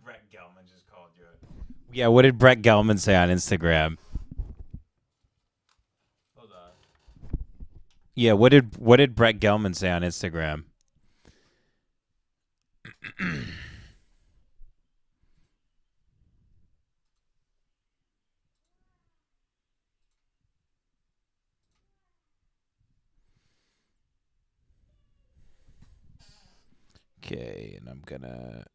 Brett Gelman just called you? Yeah, what did Brett Gelman say on Instagram? Hold on. Yeah, what did Brett Gelman say on Instagram? Okay, and I'm gonna.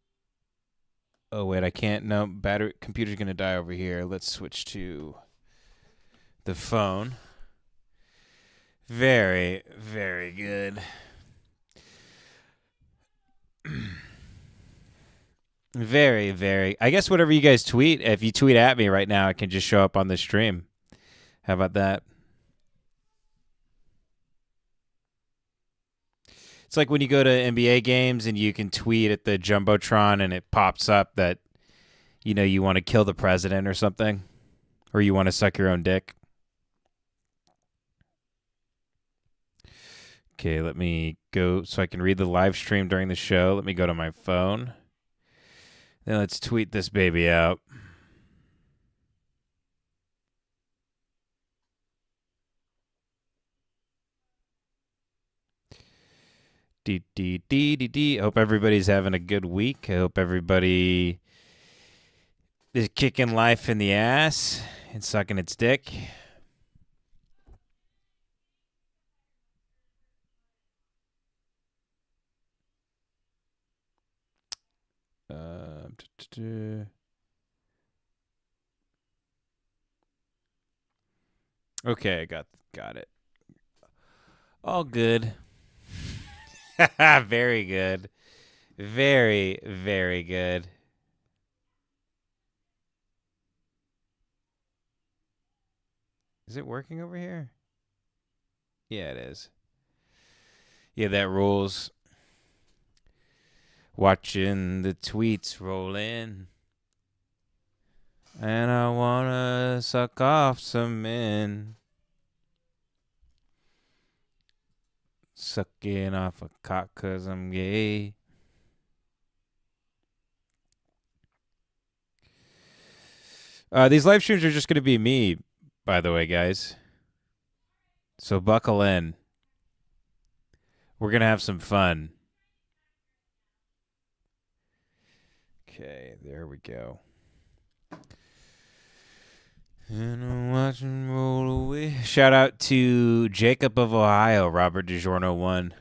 Oh wait, I can't. No, battery. Computer's gonna die over here. Let's switch to the phone. Very, very good. Very, very. I guess whatever you guys tweet, if you tweet at me right now, it can just show up on the stream. How about that? It's like when you go to NBA games and you can tweet at the Jumbotron and it pops up that, you want to kill the president or something, or you want to suck your own dick. Okay, let me go so I can read the live stream during the show. Let me go to my phone. Then let's tweet this baby out. I hope everybody's having a good week. I hope everybody is kicking life in the ass and sucking its dick. Okay, I got it. All good. Very good. Very, very good. Is it working over here? Yeah, it is. Yeah, that rules. Watching the tweets roll in. And I wanna suck off some men. Sucking off a cock 'cause I'm gay. These live streams are just going to be me, by the way, guys. So buckle in. We're going to have some fun. Okay, there we go. And I'm watching roll away. Shout out to Jacob of Ohio, Robert DiGiorno 1,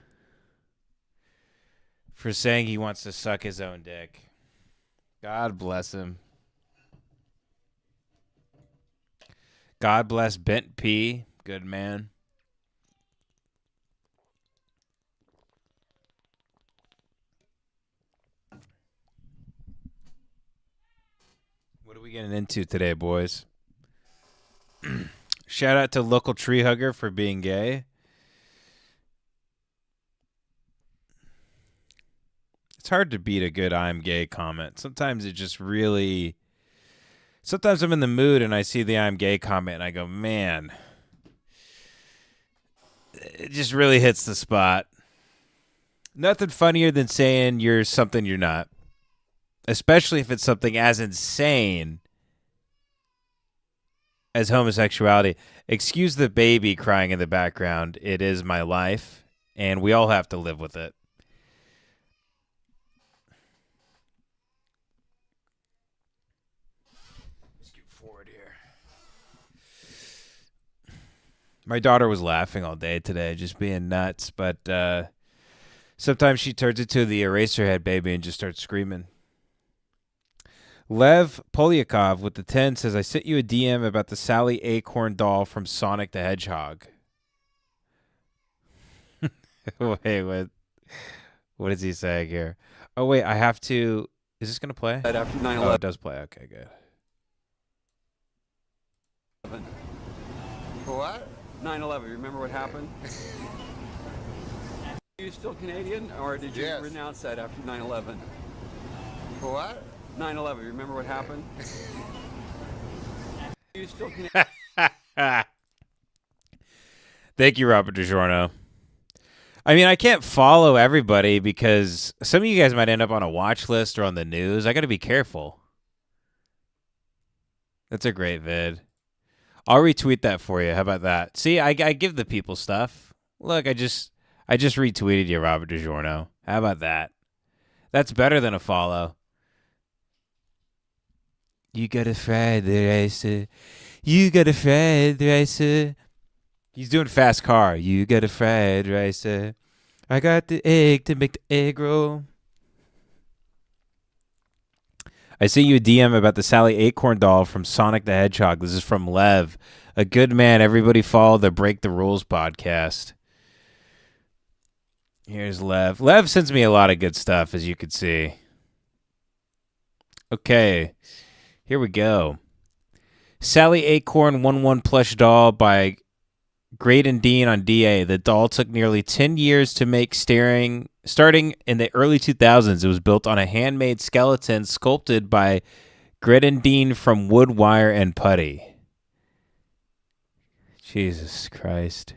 for saying he wants to suck his own dick. God bless him. God bless Bent P. Good man. What are we getting into today, boys? Shout out to local tree hugger for being gay. It's hard to beat a good "I'm gay" comment. Sometimes it just really... Sometimes I'm in the mood and I see the "I'm gay" comment and I go, man, it just really hits the spot. Nothing funnier than saying you're something you're not. Especially if it's something as insane as homosexuality. Excuse the baby crying in the background. It is my life, and we all have to live with it. Let's get forward here. My daughter was laughing all day today, just being nuts, but sometimes she turns into the Eraserhead baby and just starts screaming. Lev Polyakov with the 10 says, I sent you a DM about the Sally Acorn doll from Sonic the Hedgehog. Wait, what is he saying here? Oh, wait, I have to... Is this going to play? After 9/11. Oh, it does play. Okay, good. What? 9/11. Remember what happened? Are you still Canadian, or did you renounce that after 9/11? What? 9/11. Remember what happened? Are you still Canadian? Thank you, Robert DiGiorno. I mean, I can't follow everybody because some of you guys might end up on a watch list or on the news. I got to be careful. That's a great vid. I'll retweet that for you. How about that? See, I give the people stuff. Look, I just retweeted you, Robert DiGiorno. How about that? That's better than a follow. You got a fried rice. You got a fried rice. He's doing fast car. You got a fried rice. I got the egg to make the egg roll. I sent you a DM about the Sally Acorn doll from Sonic the Hedgehog. This is from Lev. A good man. Everybody follow the Break the Rules podcast. Here's Lev. Lev sends me a lot of good stuff, as you could see. Okay. Here we go. Sally Acorn 1/1 plush doll by Graydon Dean on DA. The doll took nearly 10 years to make, starting in the early 2000s. It was built on a handmade skeleton sculpted by Graydon Dean from wood, wire, and putty. Jesus Christ.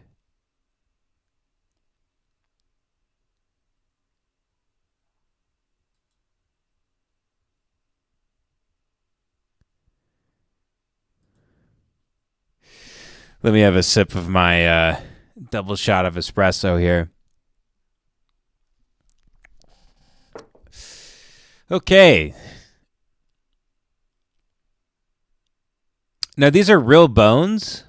Let me have a sip of my double shot of espresso here. Okay. Now, these are real bones.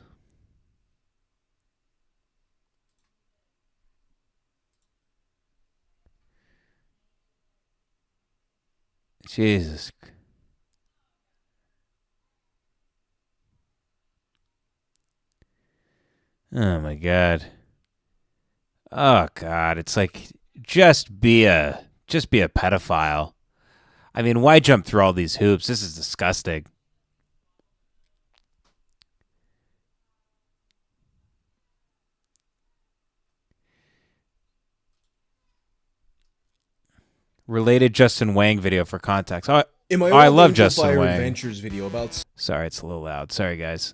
Jesus. Oh my God. Oh God. It's like just be a pedophile. I mean, why jump through all these hoops? This is disgusting. Related Justin Wang video for context. I love Justin Wang. Adventures video about Sorry, it's a little loud. Sorry, guys.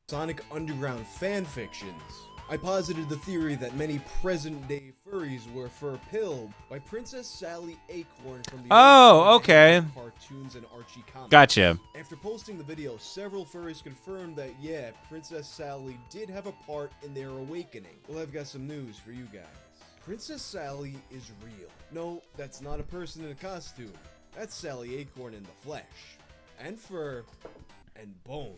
Sonic Underground fan fictions. I posited the theory that many present-day furries were fur-pilled by Princess Sally Acorn from the okay. cartoons and Archie comics. Gotcha. After posting the video, several furries confirmed that, yeah, Princess Sally did have a part in their awakening. Well, I've got some news for you guys. Princess Sally is real. No, that's not a person in a costume. That's Sally Acorn in the flesh. And fur. And bones.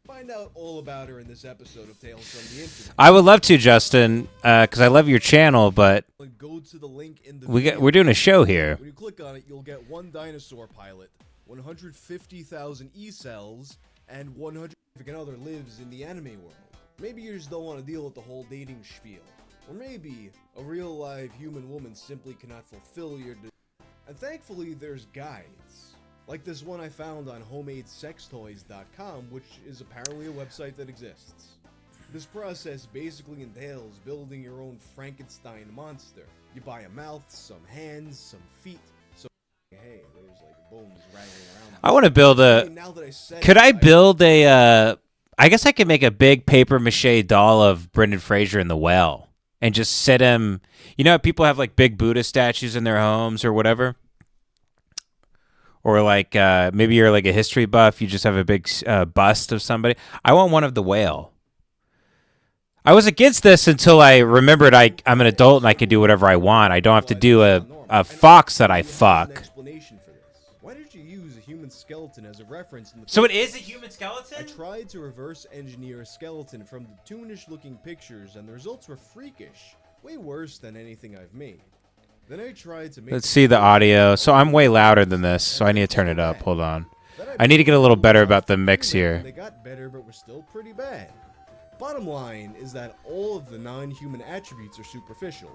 Find out all about her in this episode of Tales from the Internet. I would love to, Justin, because I love your channel, but Go to the link in the we're doing a show here. When you click on it, you'll get one dinosaur pilot, 150,000 E-cells, and 100 significant other lives in the anime world. Maybe you just don't want to deal with the whole dating spiel. Or maybe a real live human woman simply cannot fulfill your And thankfully, there's guides. Like this one I found on homadesextoys.com, which is apparently a website that exists. This process basically entails building your own Frankenstein monster. You buy a mouth, some hands, some feet, some hey, there's like bones rattling around. I want to build a... Could I build a... I guess I could make a big paper mache doll of Brendan Fraser in The Whale and just sit him... You know how people have like big Buddha statues in their homes or whatever? Or like maybe you're like a history buff, you just have a big bust of somebody. I want one of The Whale. I was against this until I remembered I'm an adult and I can do whatever I want. I don't have to do a fox that I fuck. Why did you use a human skeleton as a reference in the So it is a human skeleton? I tried to reverse engineer a skeleton from the toonish looking pictures and the results were freakish. Way worse than anything I've made. Then I tried to make... Let's see the audio. So I'm way louder than this, so I need to turn it up. Hold on. I need to get a little better about the mix here. They got better, but were still pretty bad. Bottom line is that all of the non-human attributes are superficial.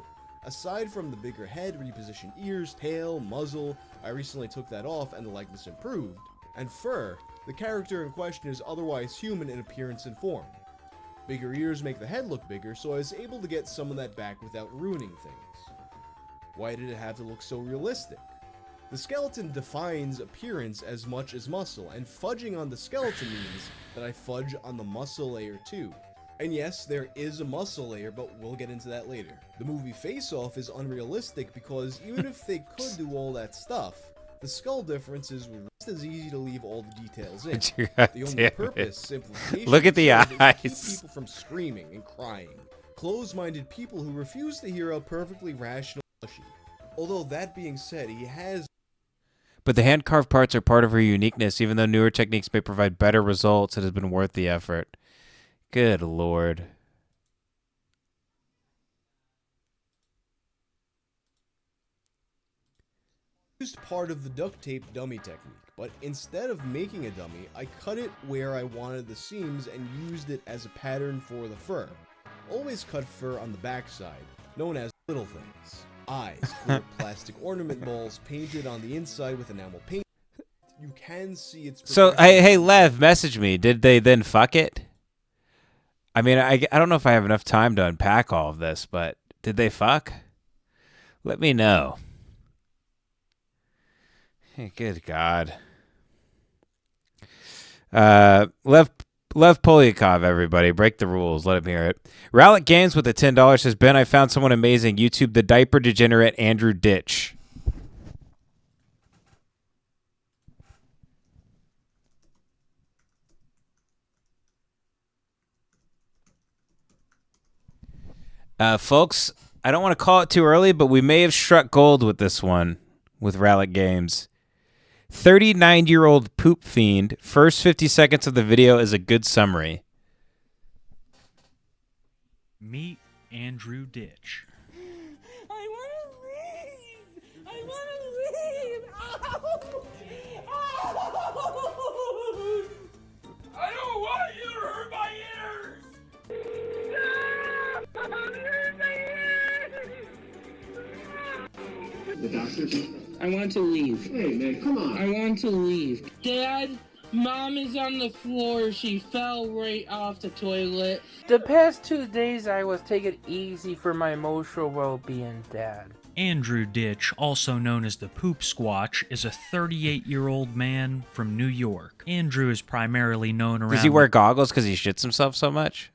Aside from the bigger head, repositioned ears, tail, muzzle, I recently took that off and the likeness improved. And fur, the character in question is otherwise human in appearance and form. Bigger ears make the head look bigger, so I was able to get some of that back without ruining things. Why did it have to look so realistic? The skeleton defines appearance as much as muscle, and fudging on the skeleton means that I fudge on the muscle layer too. And yes, there is a muscle layer, but we'll get into that later. The movie Face Off is unrealistic because even if they could do all that stuff, the skull differences were just as easy to leave all the details in. The only purpose, simplification, look at the is to eyes. keep people from screaming and crying. Closed-minded people who refuse to hear a perfectly rational Plushie. Although that being said, he has... But the hand-carved parts are part of her uniqueness. Even though newer techniques may provide better results, it has been worth the effort. Good Lord. Used part of the duct tape dummy technique, but instead of making a dummy, I cut it where I wanted the seams and used it as a pattern for the fur. Always cut fur on the backside, known as little things. Eyes, clear plastic ornament balls painted on the inside with enamel paint. You can see its... So, hey, Lev, message me. Did they then fuck it? I mean, I don't know if I have enough time to unpack all of this, but did they fuck? Let me know. Hey, good God. Lev Polyakov, everybody. Break the rules. Let him hear it. Rowlet Games with the $10 says, Ben, I found someone amazing. YouTube the diaper degenerate Andrew Ditch. Folks, I don't want to call it too early, but we may have struck gold with this one, with Rowlet Games. 39-year-old poop fiend. First 50 seconds of the video is a good summary. Meet Andrew Ditch. I want to leave. I want to leave. Ow. I don't want you to hurt my ears. The doctor. I want to leave. Hey, man, come on. I want to leave. Dad, Mom is on the floor. She fell right off the toilet. The past 2 days I was taking it easy for my emotional well-being, Dad. Andrew Ditch, also known as the Poop Squatch, is a 38-year-old man from New York. Andrew is primarily known around... Does he wear goggles because he shits himself so much?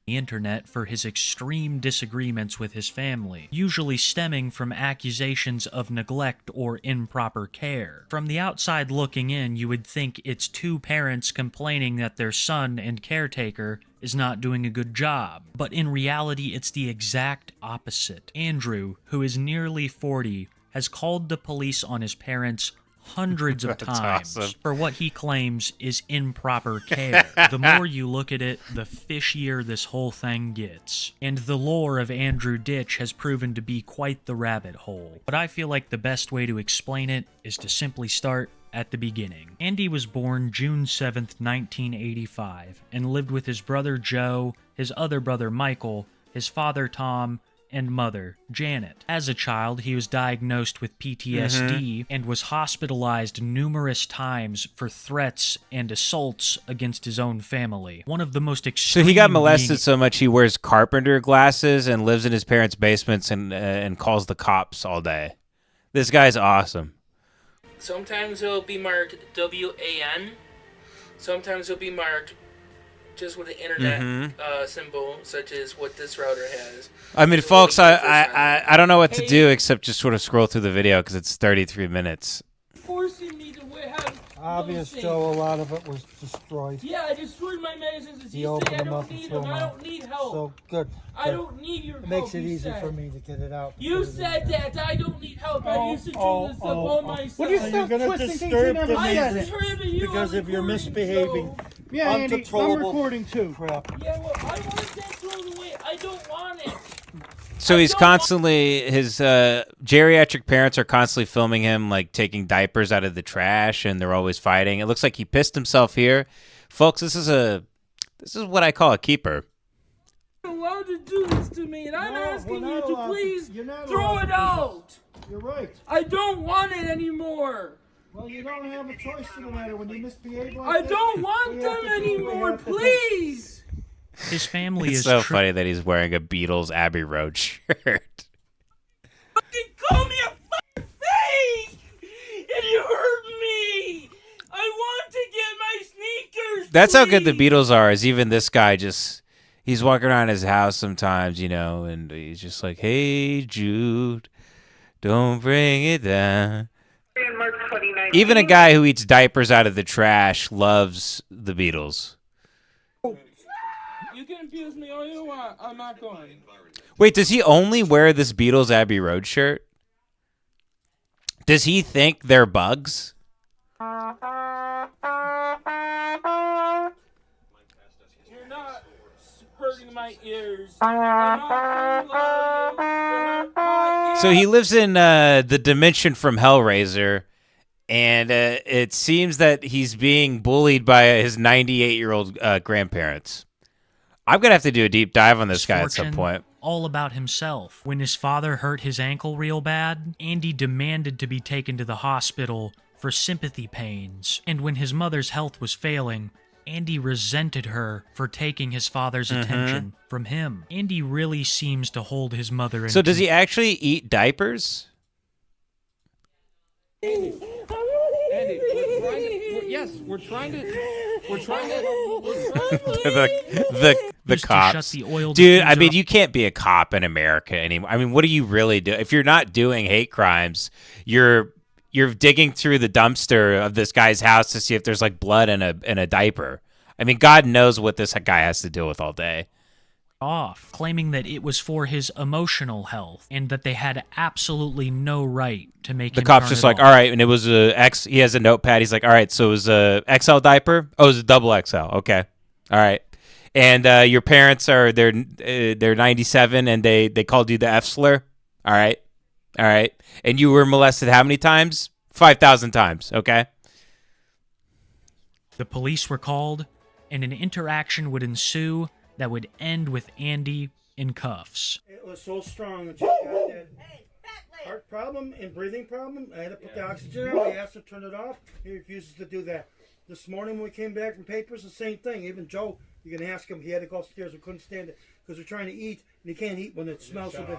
The internet for his extreme disagreements with his family, usually stemming from accusations of neglect or improper care. From the outside looking in, you would think it's two parents complaining that their son and caretaker is not doing a good job. But in reality, it's the exact opposite. Andrew, who is nearly 40, has called the police on his parents hundreds of times for what he claims is improper care. The more you look at it, the fishier this whole thing gets. And the lore of Andrew Ditch has proven to be quite the rabbit hole. But I feel like the best way to explain it is to simply start at the beginning. Andy was born June 7th, 1985, and lived with his brother Joe, his other brother Michael, his father Tom, and mother, Janet. As a child, he was diagnosed with PTSD and was hospitalized numerous times for threats and assaults against his own family. One of the most extreme... So he got molested so much he wears carpenter glasses and lives in his parents' basements and calls the cops all day. This guy's awesome. Sometimes it'll be marked WAN. Sometimes it'll be marked just with the internet symbol, such as what this router has. I mean, folks, I don't know what to do except just sort of scroll through the video because it's 33 minutes. Forcing me to have Obvious, Joe, a lot of it was destroyed. Yeah, I destroyed my medicines. He opened them up and threw them I out. don't need help. So, good. I don't need your help. It makes it easy for me to get it out. You said that. I don't need help. I used to do this stuff on myself. What are you You're going to disturb the music because if you're misbehaving. Yeah, Andy, I'm recording too. Crap. Yeah, well, I want that thrown away. I don't want it. So he's constantly, his geriatric parents are constantly filming him, like, taking diapers out of the trash, and they're always fighting. It looks like he pissed himself here. Folks, this is what I call a keeper. You're allowed to do this to me, and I'm asking you to please throw it out. You're right. I don't want it anymore. Well, you don't have a choice in the matter when you misbehave like I don't want them anymore, please. His family It's is so funny that he's wearing a Beatles Abbey Road shirt. Fucking call me a fucking fake! And you hurt me! I want to get my sneakers That's how good the Beatles are. Is even this guy he's walking around his house sometimes, and he's just like, "Hey Jude, don't bring it down." Even a guy who eats diapers out of the trash loves the Beatles. You can abuse me all you want. I'm not going. Wait, does he only wear this Beatles Abbey Road shirt? Does he think they're bugs? You're not hurting my ears. So he lives in the dimension from Hellraiser, and it seems that he's being bullied by his 98-year-old grandparents. I'm going to have to do a deep dive on this guy at some point. All about himself. When his father hurt his ankle real bad, Andy demanded to be taken to the hospital for sympathy pains. And when his mother's health was failing, Andy resented her for taking his father's attention from him. Andy really seems to hold his mother in. So does he actually eat diapers? Andy, we're trying to the cops. Dude, I mean, you can't be a cop in America anymore. I mean, what do you really do? If you're not doing hate crimes, you're digging through the dumpster of this guy's house to see if there's like blood in a diaper. I mean, God knows what this guy has to deal with all day. Off, claiming that it was for his emotional health and that they had absolutely no right to make the him cop's turn just it like, off. all right, and it was he has a notepad. He's like, all right, so it was a XL diaper. Oh, it was a double XL. Okay, all right. And your parents they're 97 and they called you the F slur. All right. And you were molested how many times? 5,000 times. Okay. The police were called, and an interaction would ensue that would end with Andy in cuffs. It was so strong that she got that heart problem and breathing problem. I had to put the oxygen on. We asked him to turn it off. He refuses to do that. This morning when we came back from papers, the same thing. Even Joe, you can ask him. He had to go upstairs. We couldn't stand it because we're trying to eat, and he can't eat when it smells so bad.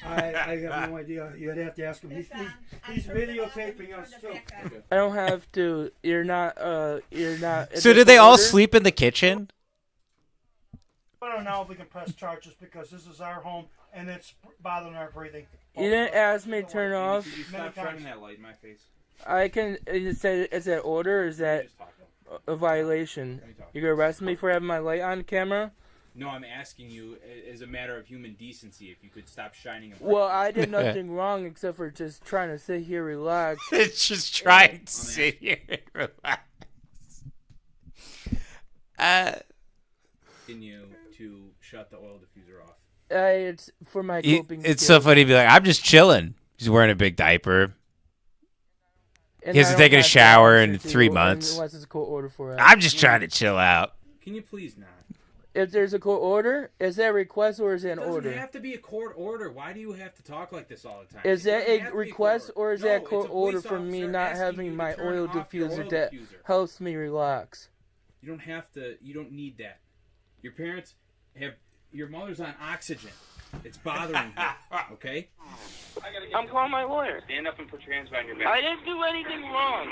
I have no idea. You'd have to ask him. He's videotaping us too. I don't have to. You're not. So did they all sleep in the kitchen? I don't know if we can press charges because this is our home and it's bothering our breathing. You didn't ask me to turn off. Could you stop shining that light in my face? I can. Is that order or is that a violation? You're gonna arrest me for having my light on camera? No, I'm asking you as a matter of human decency if you could stop shining a light. Well, I did nothing wrong except for just trying to sit here, relax. It's just trying to sit here and relax. Continue to shut the oil diffuser off. It's for my coping It's skills. so funny to be like, I'm just chilling. He's wearing a big diaper. And He hasn't taken a shower in 3 months. Unless it's a court order for it. I'm just trying to chill out. Can you please not? If there's a court order, is that a request or is it an It order? doesn't have to be a court order. Why do you have to talk like this all the time? Is It that doesn't a have to be request court or is No, that a it's court order police for me officer not asking having you to my turn oil off your diffuser oil that diffuser. helps me relax? You don't have to. You don't need that. Your parents have. Your mother's on oxygen. It's bothering her. Okay. I'm calling my lawyer. Stand up and put your hands behind your back. I didn't do anything wrong.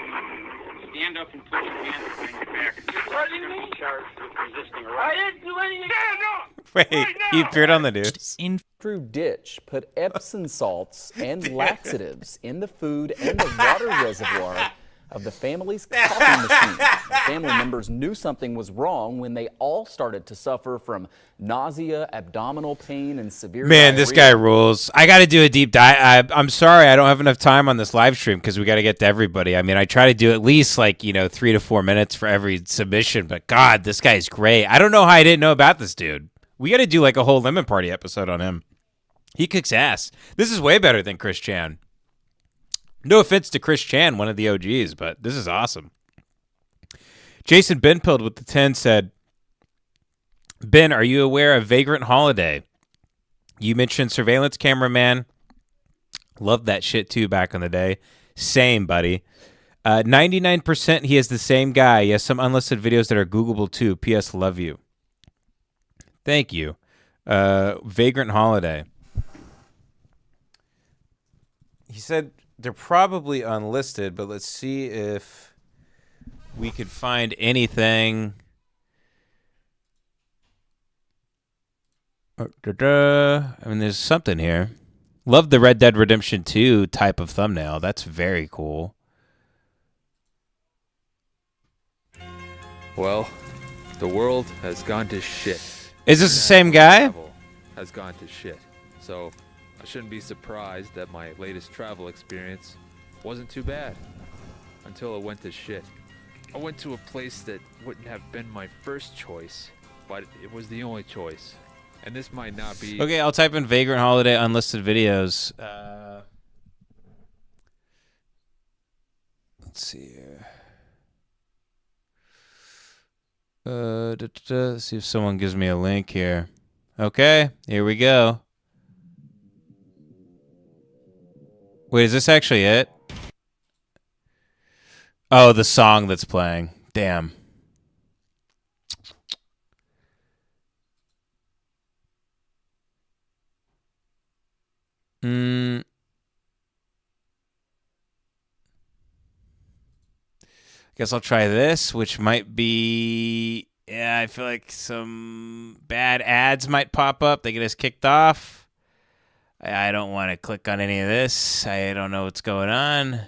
Stand up and put your hands behind your back. Pardon me? Charged with resisting arrest. I didn't do anything. Stand up! Wait, he appeared on the news. Through ditch, put Epsom salts and laxatives in the food and the water reservoir of the family's coffee machine. The family members knew something was wrong when they all started to suffer from nausea, abdominal pain, and severe Man, this guy rules. I got to do a deep dive. I'm sorry, I don't have enough time on this live stream because we got to get to everybody. I mean, I try to do at least 3 to 4 minutes for every submission, but God, this guy's great. I don't know how I didn't know about this dude. We got to do a whole Lemon Party episode on him. He kicks ass. This is way better than Chris Chan. No offense to Chris Chan, one of the OGs, but this is awesome. Jason Benpilled with the 10 said, Ben, are you aware of Vagrant Holiday? You mentioned Surveillance Cameraman. Loved that shit too back in the day. Same, buddy. 99% he is the same guy. He has some unlisted videos that are Googleable too. P.S. Love you. Thank you. Vagrant Holiday. He said they're probably unlisted, but let's see if we could find anything. I mean, there's something here. Love the Red Dead Redemption 2 type of thumbnail. That's very cool. Well, the world has gone to shit. Is this the same guy? Travel has gone to shit. So I shouldn't be surprised that my latest travel experience wasn't too bad until it went to shit. I went to a place that wouldn't have been my first choice, but it was the only choice. And this might not be... Okay, I'll type in Vagrant Holiday unlisted videos. Let's see here. Let's see if someone gives me a link here. Okay, here we go. Wait, is this actually it? Oh, the song that's playing. Damn. Guess I'll try this, which might be... Yeah, I feel like some bad ads might pop up. They get us kicked off. I don't want to click on any of this. I don't know what's going on.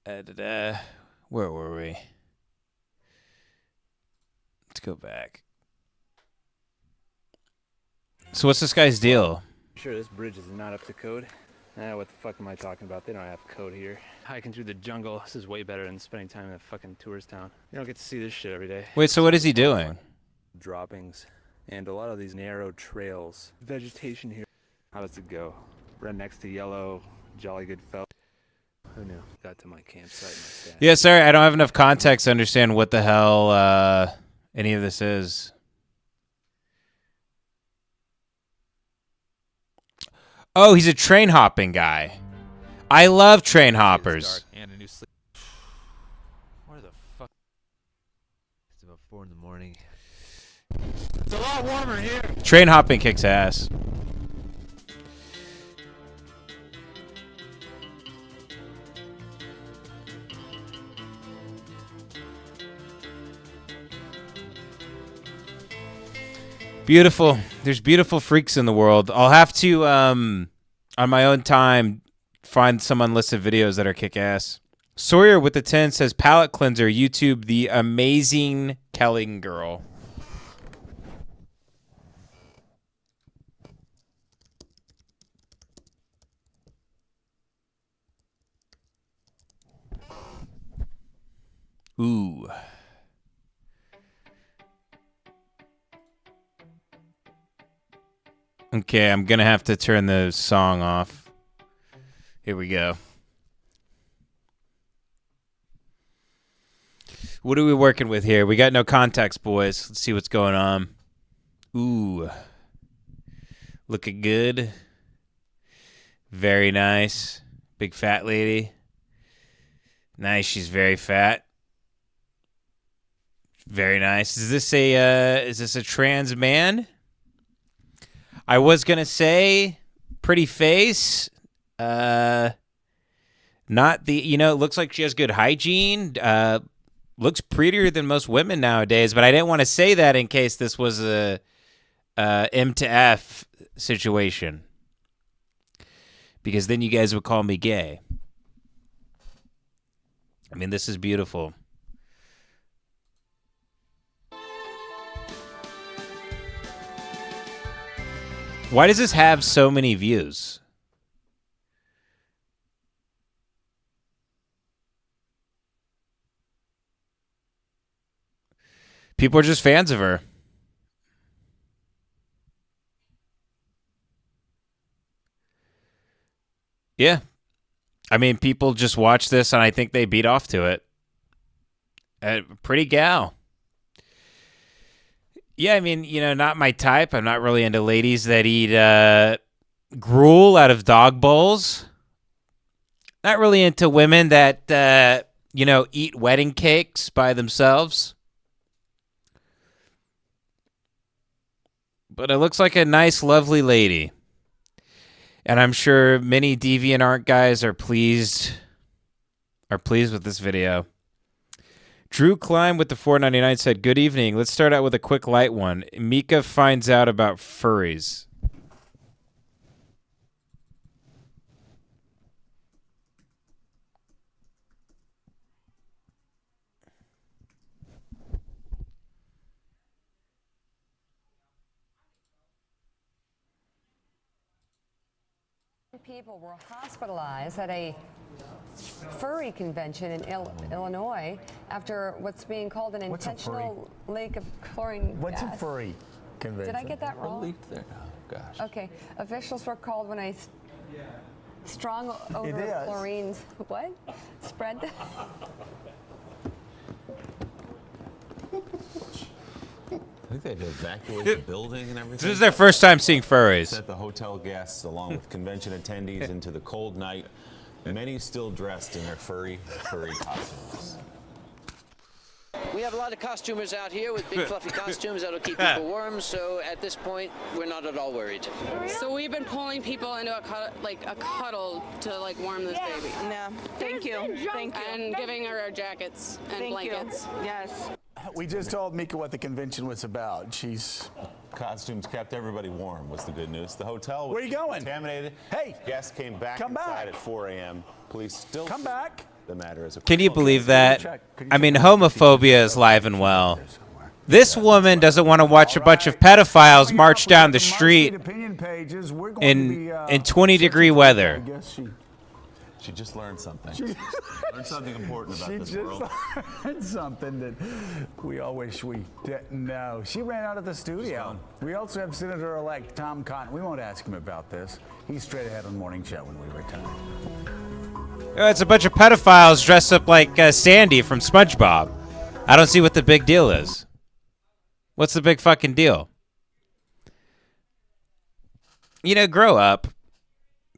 Where were we? Let's go back. So what's this guy's deal? Sure, this bridge is not up to code. What the fuck am I talking about? They don't have code here. Hiking through the jungle, this is way better than spending time in a fucking tourist town. You don't get to see this shit every day. Wait, so what is he doing? Droppings, and a lot of these narrow trails. Vegetation here. How does it go? Right next to yellow, jolly good fella. Who knew? Got to my campsite. Yeah, sorry, I don't have enough context to understand what the hell any of this is. Oh, he's a train hopping guy. I love train hoppers. And a new sleep. Where the fuck? It's about 4 in the morning. It's a lot warmer here. Train hopping kicks ass. Beautiful. There's beautiful freaks in the world. I'll have to, on my own time, find some unlisted videos that are kick-ass. Sawyer with the 10 says, palate cleanser, YouTube, the amazing Kelling girl. Ooh. Okay, I'm going to have to turn the song off. Here we go. What are we working with here? We got no context, boys. Let's see what's going on. Ooh. Looking good. Very nice. Big fat lady. Nice, she's very fat. Very nice. Is this a trans man? I was gonna say pretty face. Not the, it looks like she has good hygiene. Looks prettier than most women nowadays, but I didn't want to say that in case this was a M to F situation. Because then you guys would call me gay. I mean, this is beautiful. Why does this have so many views? People are just fans of her. Yeah. I mean, people just watch this and I think they beat off to it. Pretty gal. Yeah, I mean, not my type. I'm not really into ladies that eat gruel out of dog bowls. Not really into women that, eat wedding cakes by themselves. But it looks like a nice, lovely lady. And I'm sure many DeviantArt guys are pleased with this video. Drew Klein with the 4.99 said, "Good evening. Let's start out with a quick light one. Mika finds out about furries." People were hospitalized at a furry convention in Illinois after what's being called an intentional leak of chlorine What's gas. a furry convention? Did I get that wrong? leaked there? Oh, gosh. Okay. Officials were called when a strong odor It of is. chlorine spread. I think they had to evacuate the building and everything. This is their first time seeing furries. Sent the hotel guests along with convention attendees into the cold night. Many still dressed in their furry costumes. We have a lot of costumers out here with big fluffy costumes that'll keep people warm, so at this point, we're not at all worried. So we've been pulling people into a cuddle to like warm this baby. No, thank you. Thank you. And giving her our jackets and blankets. Yes. We just told Mika what the convention was about. She's Costumes kept everybody warm was the good news. The hotel was Where you going? contaminated. Hey, guests came back inside at 4 a.m. Police still come back. The matter is a Can you believe that? I mean, homophobia is live and well. This woman doesn't want to watch a bunch of pedophiles march down the street in 20-degree weather. She just learned something. Learned something important about this world. Learned something that we all wish we didn't know. She ran out of the studio. We also have Senator-elect Tom Cotton. We won't ask him about this. He's straight ahead on Morning Show when we return. Oh, it's a bunch of pedophiles dressed up like Sandy from SpongeBob. I don't see what the big deal is. What's the big fucking deal? You know, grow up.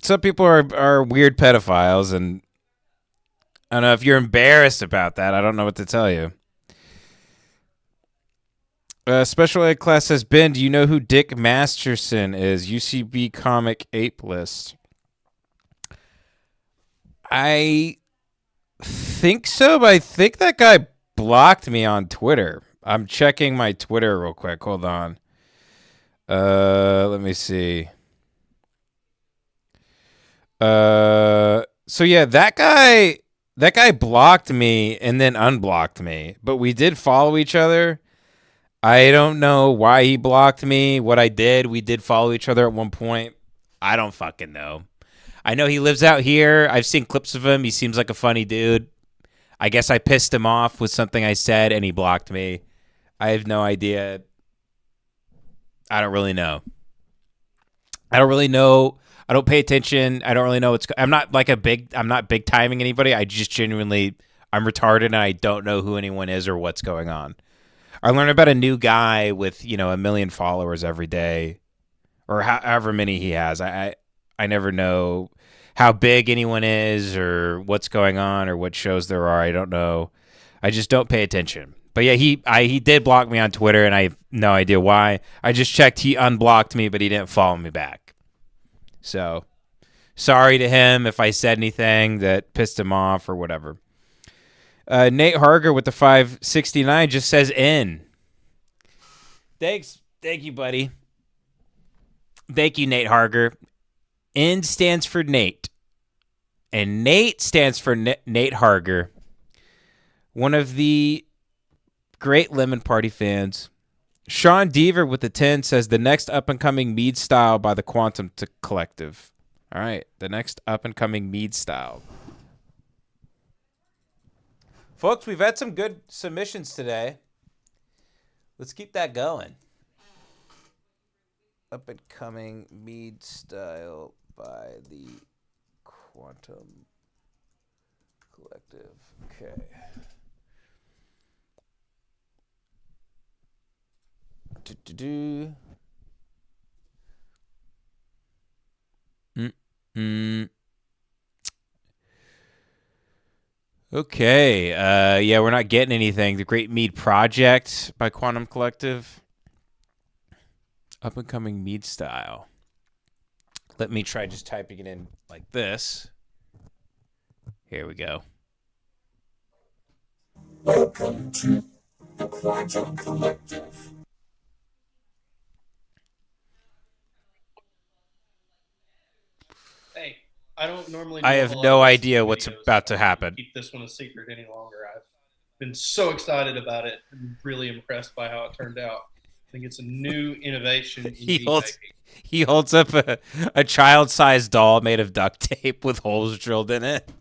Some people are weird pedophiles, and I don't know if you're embarrassed about that. I don't know what to tell you. Special ed class says, Ben, do you know who Dick Masterson is? UCB Comic Ape List. I think so, but I think that guy blocked me on Twitter. I'm checking my Twitter real quick. Hold on. Let me see. So yeah, that guy blocked me and then unblocked me, but we did follow each other. I don't know why he blocked me, what I did. We did follow each other at one point. I don't fucking know. I know he lives out here. I've seen clips of him. He seems like a funny dude. I guess I pissed him off with something I said and he blocked me. I have no idea. I don't really know. I don't pay attention. I don't really know I'm not big timing anybody. I just genuinely, I'm retarded and I don't know who anyone is or what's going on. I learn about a new guy with, 1 million followers every day or however many he has. I never know how big anyone is or what's going on or what shows there are. I don't know. I just don't pay attention. But yeah, he did block me on Twitter and I have no idea why. I just checked. He unblocked me, but he didn't follow me back. So sorry to him if I said anything that pissed him off or whatever. Nate Harger with the 569 just says N. Thanks. Thank you, buddy. Thank you, Nate Harger. N stands for Nate. And Nate stands for Nate Harger. One of the great Lemon Party fans. Sean Deaver with the 10 says the next up-and-coming Mead style by the Quantum Collective. All right, the next up-and-coming Mead style. Folks, we've had some good submissions today. Let's keep that going. Up-and-coming Mead style by the Quantum Collective. Okay. Okay. Yeah, we're not getting anything. The Great Mead Project by Quantum Collective. Up and coming Mead style. Let me try just typing it in like this. Here we go. Welcome to the Quantum Collective. Hey, I don't normally. I have no idea what's about to happen. Keep this one a secret any longer. I've been so excited about it and really impressed by how it turned out. I think it's a new innovation in beat making. He holds up a child-sized doll made of duct tape with holes drilled in it.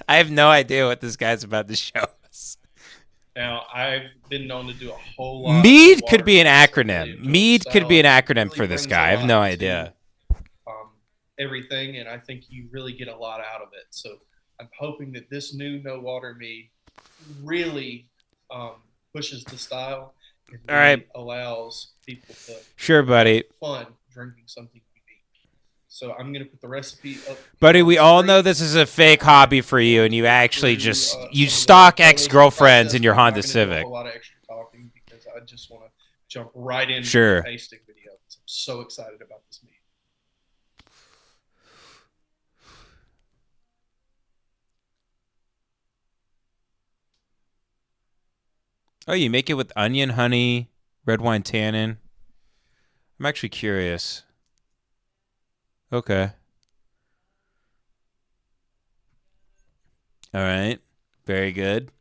I have no idea what this guy's about to show us. Now, I've been known to do a whole lot. Mead could be an acronym. Mead could be an acronym for this guy. I have no idea. Everything, and I think you really get a lot out of it. So I'm hoping that this new no water mead really pushes the style and All right. allows people to Sure, buddy. have fun drinking something unique. So I'm going to put the recipe up. Buddy, we all know this is a fake hobby for you, and you actually just you stalk ex-girlfriends in your Honda Civic. A lot of extra talking because I just want to jump right into Sure. the tasting video. I'm so excited about this mead. Oh, you make it with onion, honey, red wine tannin. I'm actually curious. Okay. All right. Very good.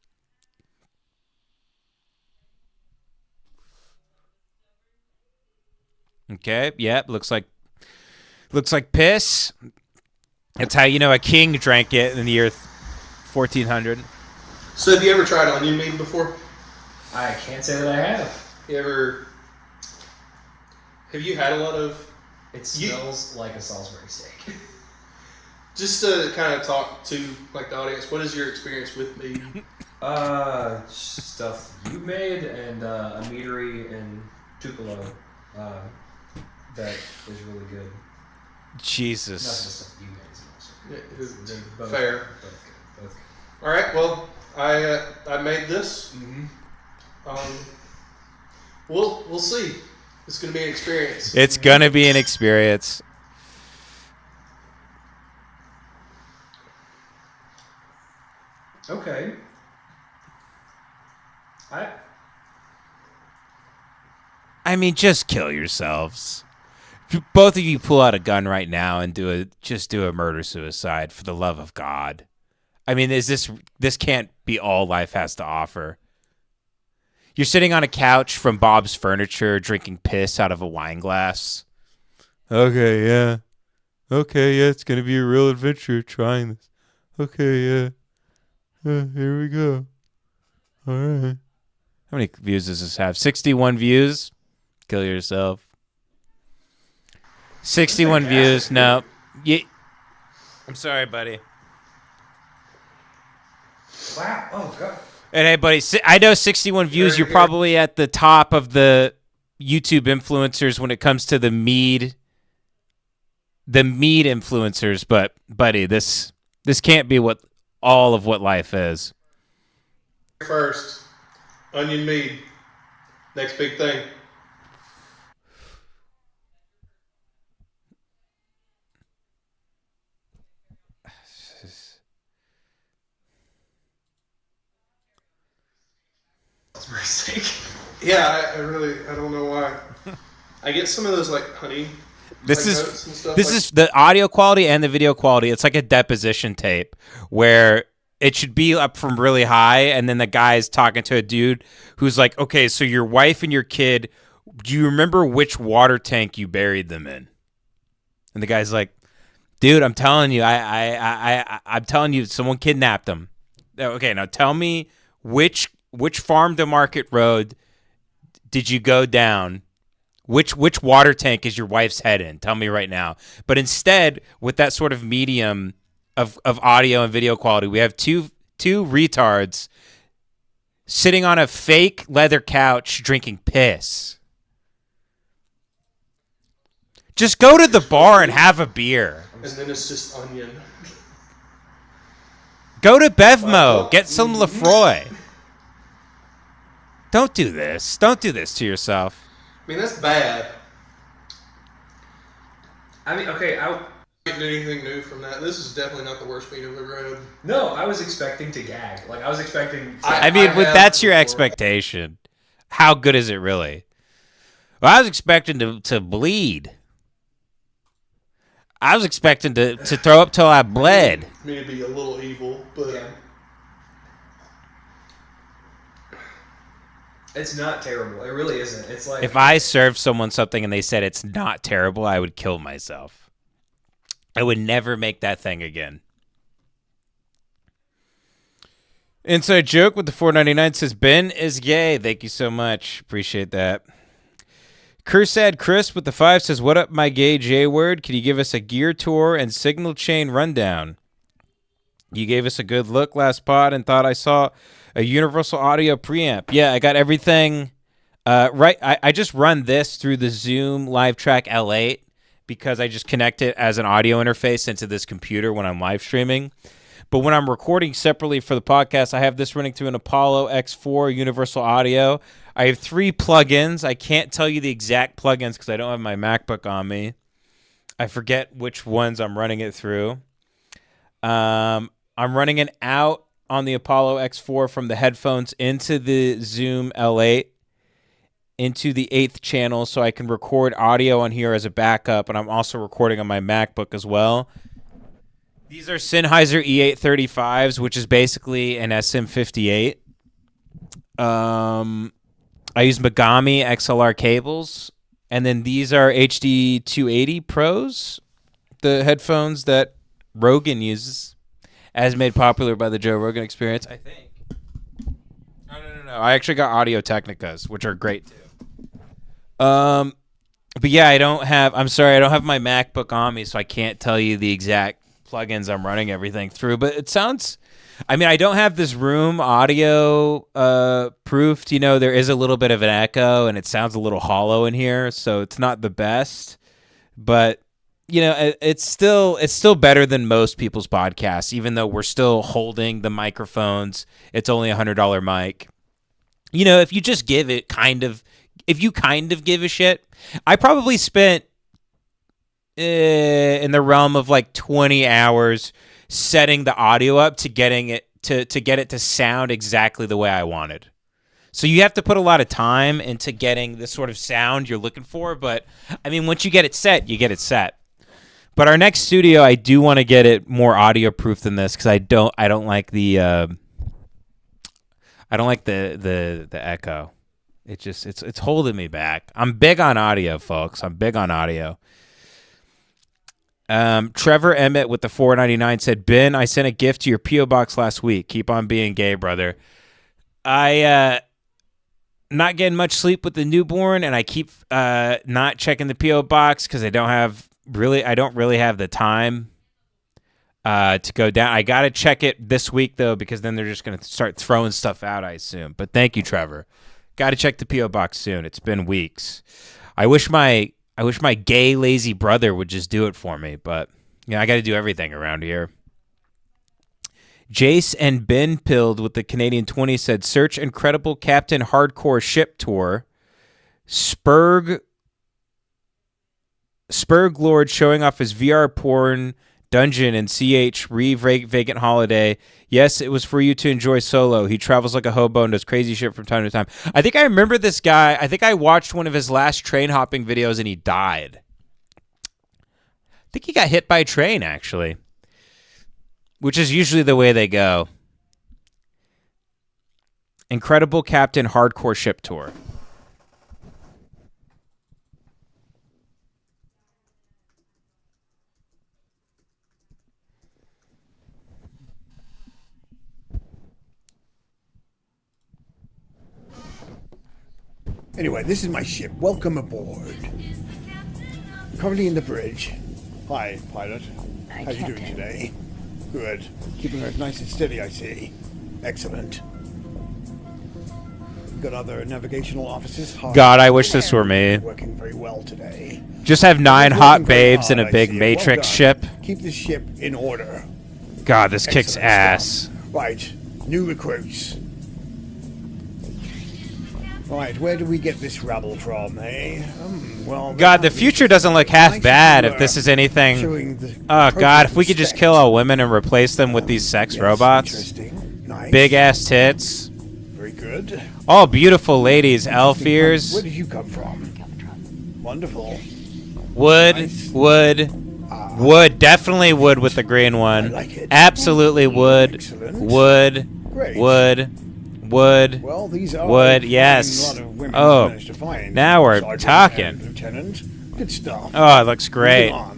Okay. Yep. Looks like piss. That's how you know a king drank it in the year 1400. So have you ever tried onion mead before? I can't say that I have. Have you had a lot of? It smells like a Salisbury steak. Just to kind of talk to like the audience, what is your experience with mead? Stuff you made and a meadery in Tupelo that is really good. Jesus. Not just stuff you made, it's also Yeah, both, fair. Both good. All right. Well, I made this. We'll see. It's gonna be an experience. It's gonna be an experience. Okay. I mean, just kill yourselves. Both of you pull out a gun right now and do a murder-suicide for the love of God. I mean, this can't be all life has to offer. You're sitting on a couch from Bob's Furniture drinking piss out of a wine glass. Okay, yeah. Okay, yeah, it's going to be a real adventure trying this. Okay, yeah. Here we go. All right. How many views does this have? 61 views? Kill yourself. 61 views. No. I'm sorry, buddy. Wow. Oh, God. And hey, buddy, I know 61 views. You're probably at the top of the YouTube influencers when it comes to the mead influencers. But, buddy, this can't be all of what life is. First, onion mead. Next big thing. Yeah, I don't know why. I get some of those like honey. This is the audio quality and the video quality. It's like a deposition tape where it should be up from really high, and then the guy's talking to a dude who's like, "Okay, so your wife and your kid, do you remember which water tank you buried them in?" And the guy's like, "Dude, I'm telling you, I'm telling you, someone kidnapped them." Okay, now tell me which farm to market road did you go down? Which water tank is your wife's head in? Tell me right now. But instead, with that sort of medium of audio and video quality, we have two retards sitting on a fake leather couch drinking piss. Just go to the bar and have a beer. And then it's just onion. Go to Bevmo. Get some Lefroy. Don't do this. Don't do this to yourself. I mean, that's bad. I mean, okay, Anything new from that? This is definitely not the worst meat I've ever had. No, I was expecting to gag. Like I was expecting. I mean, that's your expectation. How good is it really? Well, I was expecting to bleed. I was expecting to throw up till I bled. Me to be a little evil, but it's not terrible. It really isn't. It's like If I served someone something and they said it's not terrible, I would kill myself. I would never make that thing again. Inside joke with the $4.99 says Ben is gay. Thank you so much. Appreciate that. Cursad Chris with the 5 says, what up, my gay J word? Can you give us a gear tour and signal chain rundown? You gave us a good look last pod and thought I saw a universal audio preamp. Yeah, I got everything right. I just run this through the Zoom Live Track L8 because I just connect it as an audio interface into this computer when I'm live streaming. But when I'm recording separately for the podcast, I have this running through an Apollo X4 Universal Audio. I have 3 plugins. I can't tell you the exact plugins because I don't have my MacBook on me. I forget which ones I'm running it through. I'm running it out on the Apollo X4 from the headphones into the Zoom L8 into the 8th channel so I can record audio on here as a backup, and I'm also recording on my MacBook as well. These are Sennheiser E835s, which is basically an SM58. I use Megami XLR cables, and then these are HD 280 Pros, the headphones that Rogan uses, as made popular by the Joe Rogan Experience, I think. No. I actually got Audio Technicas, which are great too. But yeah, I'm sorry, I don't have my MacBook on me, so I can't tell you the exact plugins I'm running everything through, but it sounds, I mean, I don't have this room audio proofed, there is a little bit of an echo and it sounds a little hollow in here, so it's not the best, but it's still better than most people's podcasts, even though we're still holding the microphones. It's only $100 mic. If you just give it if you give a shit, I probably spent in the realm of like 20 hours setting the audio up to getting it to get it to sound exactly the way I wanted. So you have to put a lot of time into getting the sort of sound you're looking for, but I mean, once you get it set, you get it set. But our next studio, I do want to get it more audio proof than this because I don't like the echo. It's holding me back. I'm big on audio, folks. I'm big on audio. Trevor Emmett with the $4.99 said, Ben, I sent a gift to your P.O. box last week. Keep on being gay, brother. I not getting much sleep with the newborn, and I keep not checking the P.O. box because I don't really have the time to go down. I got to check it this week, though, because then they're just going to start throwing stuff out, I assume. But thank you, Trevor. Got to check the P.O. box soon. It's been weeks. I wish my gay, lazy brother would just do it for me, but I got to do everything around here. Jace and Ben Pilled with the Canadian 20 said, search Incredible Captain Hardcore Ship Tour. Spurg Lord showing off his VR porn dungeon in CH Vacant Holiday. Yes, it was for you to enjoy solo. He travels like a hobo and does crazy shit from time to time. I think I remember this guy. I think I watched one of his last train hopping videos and he died. I think he got hit by a train, actually, which is usually the way they go. Incredible Captain Hardcore Ship Tour. Anyway, this is my ship. Welcome aboard. Currently in the bridge. Hi, pilot. Hi, How are you doing today? Good. Keeping her nice and steady, I see. Excellent. Got other navigational officers. God, I wish this were me. Working very well today. Just have 9 hot babes in a big Matrix ship. Keep the ship in order. God, this kicks ass. Right. New recruits. Right, where do we get this rubble from, eh? Well, God, the future doesn't look half bad if this is anything. Oh God, if we could just kill all women and replace them with these sex robots. Nice. Big ass tits. Very good. All beautiful ladies, elf ears. Where did you come from? Wonderful. Wood, wood, definitely wood with the green one. Absolutely wood, wood, wood, Well, these are wood, a yes. lot of women Oh, managed to find, now we're Sergeant talking. and Lieutenant. Good stuff. Oh, it looks great. Moving on.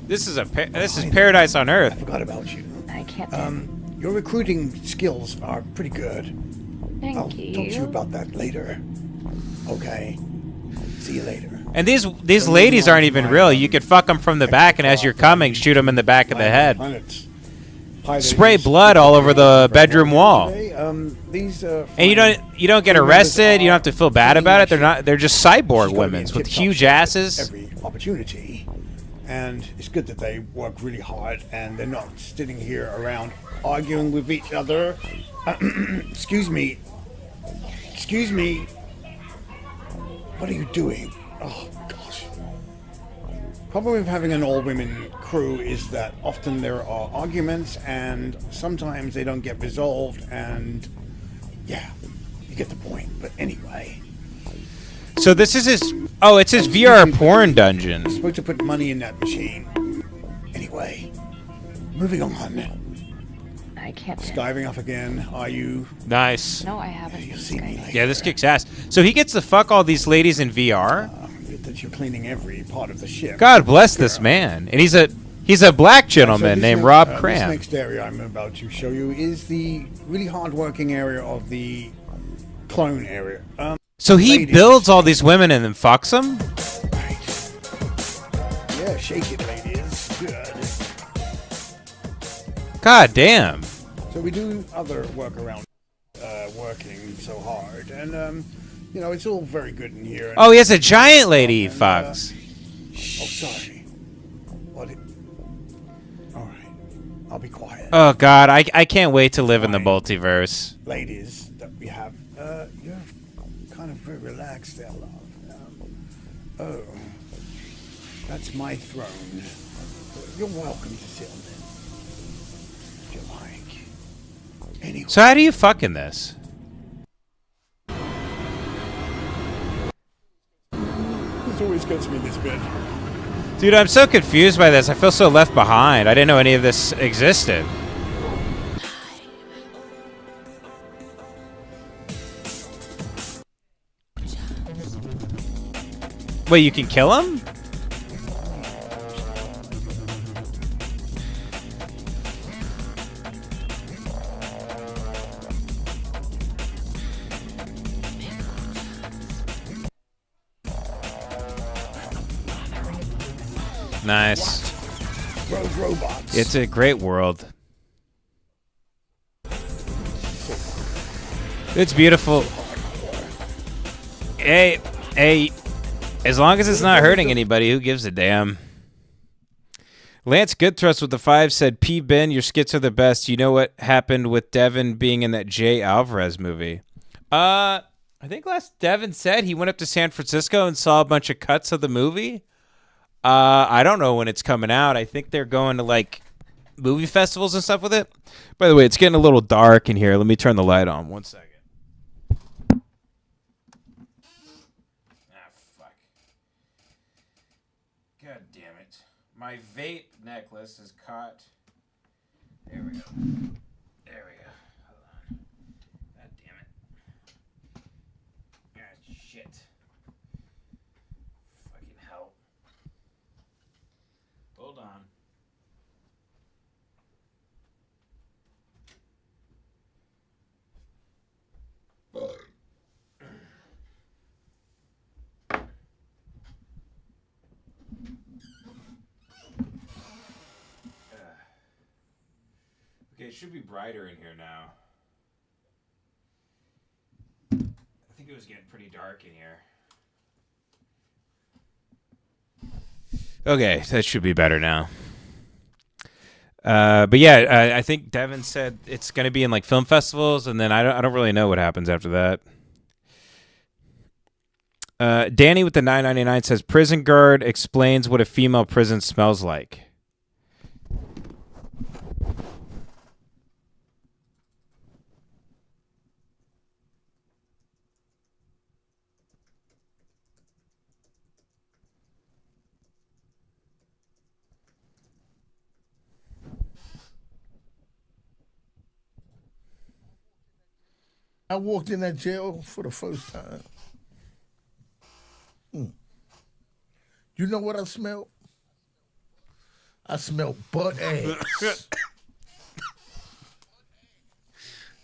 This is paradise on earth. I forgot about you. I can't. Your recruiting skills are pretty good. Thank I'll you. talk to you about that later. Okay. See you later. And these ladies aren't even real. You could fuck them from the back, and as you're coming, shoot them in the back of the head. Spray blood all over the bedroom wall. These And you don't get arrested. You don't have to feel bad about it. They're just cyborg women with huge asses. every opportunity, and it's good that they work really hard and they're not sitting here around arguing with each other. Excuse me. Excuse me. What are you doing? Oh gosh. Problem with having an all-women crew is that often there are arguments and sometimes they don't get resolved, and yeah, you get the point. But anyway. So this is his. Oh, it's his VR porn dungeon. I'm supposed to put money in that machine. Anyway, moving on. I can't. Skiving off again. Are you? Nice. No, I haven't. You'll see me later. Yeah, this kicks ass. So he gets to fuck all these ladies in VR. Good that you're cleaning every part of the ship. God bless this man. And he's a black gentleman named Rob Cram. This next area I'm about to show you is the really hard-working area of the clone area. So he ladies. builds all these women and then fucks them? Yeah, shake it, ladies. Good. God damn. So we do other work around working so hard, and you know, it's all very good in here. Oh, he has a giant lady he fucks. Oh, sorry. What? All right, I'll be quiet. Oh God, I can't wait to live in the multiverse. Ladies that we have, you're kind of very relaxed there, love. Oh, that's my throne. You're welcome to sit on it if you like. Anyway. So how do you fuck in this? This always gets me this bit. Dude, I'm so confused by this. I feel so left behind. I didn't know any of this existed. Wait, you can kill him? Nice. Rogue robots. It's a great world. It's beautiful. Hey, as long as it's not hurting anybody, who gives a damn? Lance Goodthrust with the 5 said, P. Ben, your skits are the best. You know what happened with Devin being in that Jay Alvarez movie? I think last Devin said he went up to San Francisco and saw a bunch of cuts of the movie. I don't know when it's coming out. I think they're going to like movie festivals and stuff with it. By the way, it's getting a little dark in here. Let me turn the light on. 1 second. Fuck. God damn it. My vape necklace is caught. There we go. There we go. Hold on. God damn it. God shit. Fucking hell. Hold on. Okay, it should be brighter in here now. I think it was getting pretty dark in here. Okay, that should be better now. But yeah, I think Devin said it's going to be in like film festivals, and then I don't really know what happens after that. Danny with the $9.99 says prison guard explains what a female prison smells like. I walked in that jail for the first time. You know what I smelled? I smelled butt ass.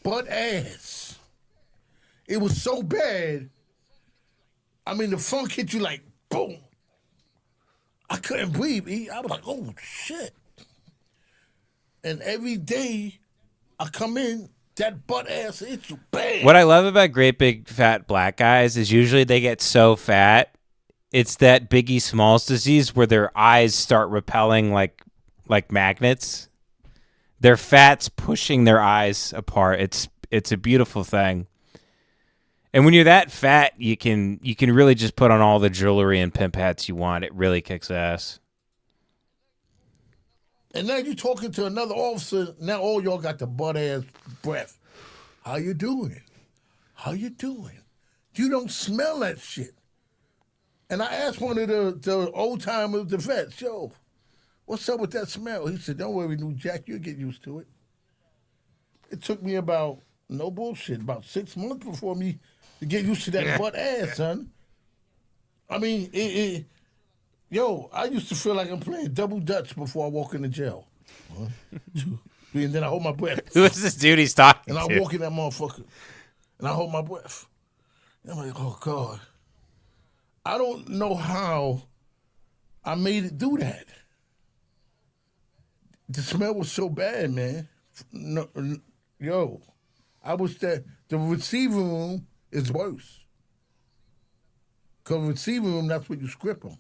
Butt ass. It was so bad. I mean, the funk hit you like boom. I couldn't breathe. I was like, oh shit. And every day I come in, that butt ass hits you bad. What I love about great big fat black guys is usually they get so fat, it's that Biggie Smalls disease where their eyes start repelling like magnets. Their fat's pushing their eyes apart. It's a beautiful thing. And when you're that fat, you can really just put on all the jewelry and pimp hats you want. It really kicks ass. And now you're talking to another officer. Now all y'all got the butt ass breath. How you doing? How you doing? You don't smell that shit. And I asked one of the old timers, the vets, yo, what's up with that smell? He said, don't worry, new Jack, you'll get used to it. It took me about, no bullshit, about 6 months before me to get used to that butt ass, son. I mean, yo, I used to feel like I'm playing double dutch before I walk into jail. 1, 2, 3, and then I hold my breath. Who is this dude he's talking to? And to? I walk in that motherfucker, and I hold my breath. And I'm like, oh, God. I don't know how I made it do that. The smell was so bad, man. No, yo, I was the receiving room is worse. Because receiving room, that's where you script them.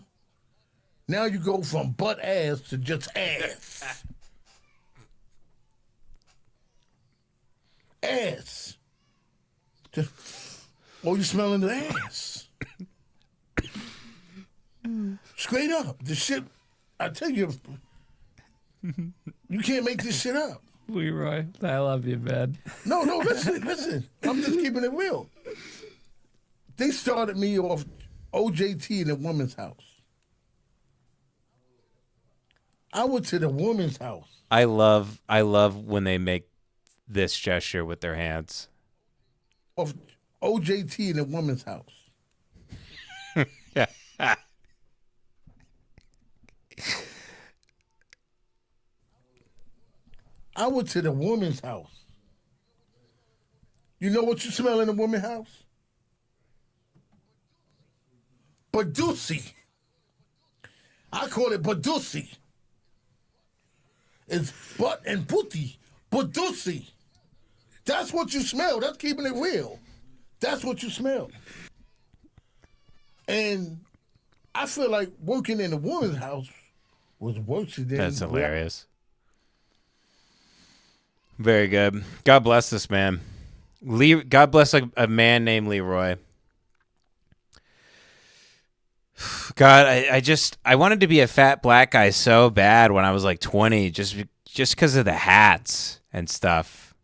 Now you go from butt ass to just ass. Ass. Oh, you smelling the ass. Straight up. The shit, I tell you, you can't make this shit up. Leroy, I love you, man. No, listen. I'm just keeping it real. They started me off OJT in a woman's house. I went to the woman's house. I love when they make this gesture with their hands. Of OJT in a woman's house. I went to the woman's house. You know what you smell in a woman's house? Badusi. I call it Badusi. It's butt and booty. Badusi. That's what you smell. That's keeping it real. That's what you smell. And I feel like working in a woman's house was worse than... That's hilarious. Very good. God bless this man. God bless a man named Leroy. God, I wanted to be a fat black guy so bad when I was like 20, just because of the hats and stuff.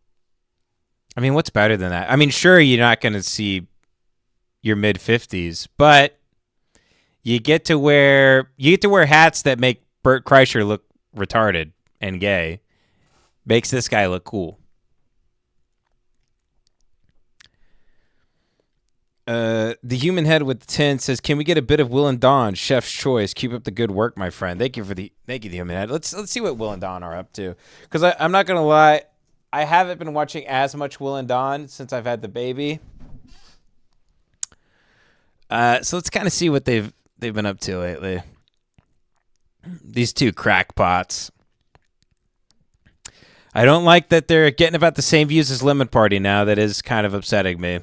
I mean, what's better than that? I mean, sure, you're not going to see your mid-50s, but you get to wear hats that make Bert Kreischer look retarded and gay. Makes this guy look cool. The human head with the 10 says, "Can we get a bit of Will and Don? Chef's choice. Keep up the good work, my friend." Thank you, the human head. Let's see what Will and Don are up to. Because I'm not gonna lie, I haven't been watching as much Will and Don since I've had the baby. So let's kind of see what they've been up to lately. These two crackpots. I don't like that they're getting about the same views as Lemon Party now. That is kind of upsetting me.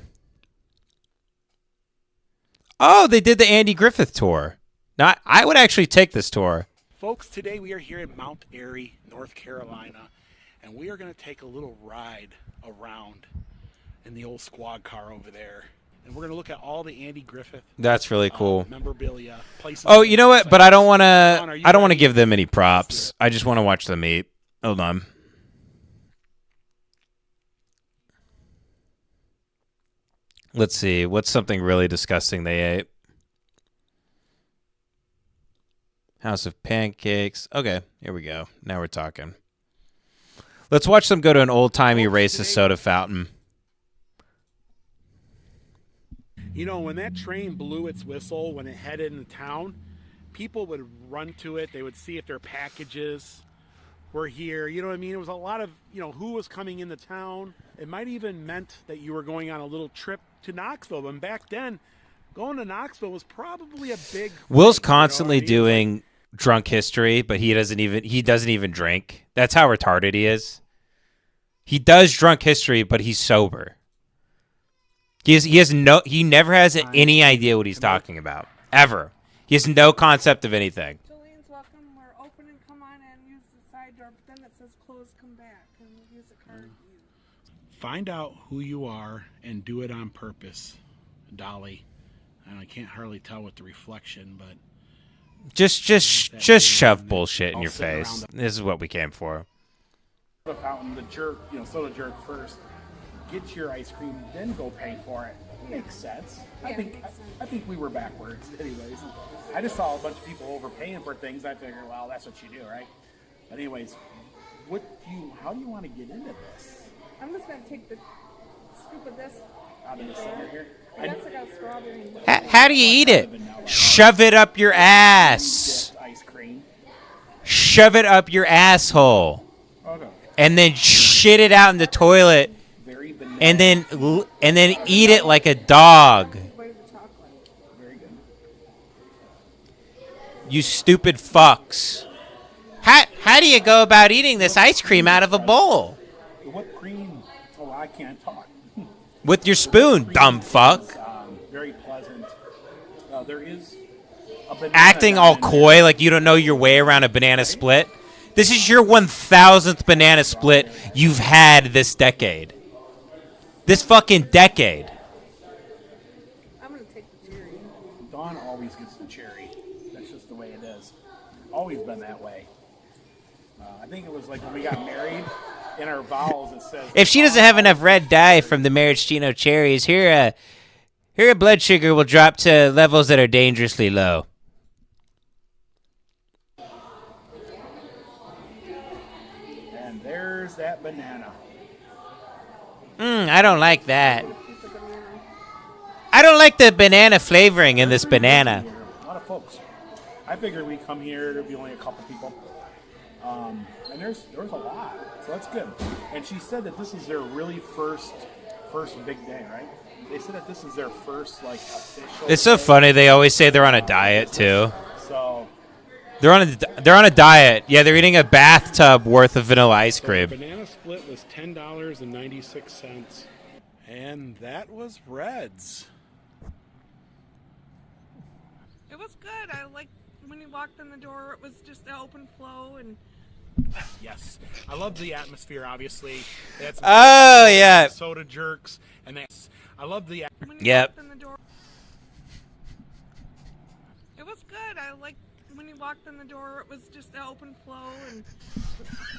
Oh, they did the Andy Griffith tour. Now, I would actually take this tour. Folks, today we are here in Mount Airy, North Carolina, and we are going to take a little ride around in the old squad car over there. And we're going to look at all the Andy Griffith. That's really cool. Memorabilia. Places. Oh, you know what? But I don't want to. I don't want to give them any props. I just want to watch them eat. Hold on. Let's see. What's something really disgusting they ate? House of Pancakes. Okay, here we go. Now we're talking. Let's watch them go to an old-timey racist soda fountain. You know, when that train blew its whistle when it headed into town, people would run to it. They would see if their packages were here. You know what I mean? It was a lot of, who was coming into town. It might even meant that you were going on a little trip to Knoxville. And back then, going to Knoxville was probably a big Will's thing, constantly doing drunk history, but he doesn't even drink. That's how retarded he is. He does drunk history, but he's sober. He never has any idea what he's talking about. Ever. He has no concept of anything. Julian's welcome. We're open and come on and use the side door, but then it says close, come back, and use the card. Find out who you are and do it on purpose, Dolly. And I can't hardly tell with the reflection, but Just shove bullshit in your face. This is what we came for. the fountain, the jerk, soda jerk first. Get your ice cream, then go pay for it. Makes sense. I think we were backwards, anyways. I just saw a bunch of people overpaying for things. I figured, well, that's what you do, right? But anyways, how do you want to get into this? I'm just gonna take the scoop of this Out of the center here. I guess I got strawberry. How do you eat it? Shove it up your ass. Ice cream. Shove it up your asshole. Okay. And then shit it out in the toilet. And then eat it like a dog. You stupid fucks. How do you go about eating this ice cream out of a bowl? The whipped cream. Oh, I can't talk. With your spoon, dumb fuck. Very pleasant. There is a banana Acting all down in coy like you don't know your way around a banana split. This is your 1,000th banana split you've had this decade. This fucking decade. I'm gonna take the cherry. Dawn always gets the cherry. That's just the way it is. Always been that way. I think it was like when we got married, in our vows it says. If she doesn't have enough red dye from the maraschino cherries, her blood sugar will drop to levels that are dangerously low. And there's that banana. I don't like that. I don't like the banana flavoring in this banana. A lot of folks. I figured we'd come here, there'd be only a couple people. And there's a lot. So that's good. And she said that this is their really first big day, right? They said that this is their first official. It's so funny. They always say they're on a diet too. So They're on a diet. Yeah, they're eating a bathtub worth of vanilla ice cream. the banana split was $10.96. And that was Red's. It was good. I liked when you walked in the door. It was just an open flow and. Yes, I love the atmosphere. Obviously, they had some yeah. soda jerks, and I love the. Yep. In the door. It was good. I liked when you walked in the door. It was just an open flow and.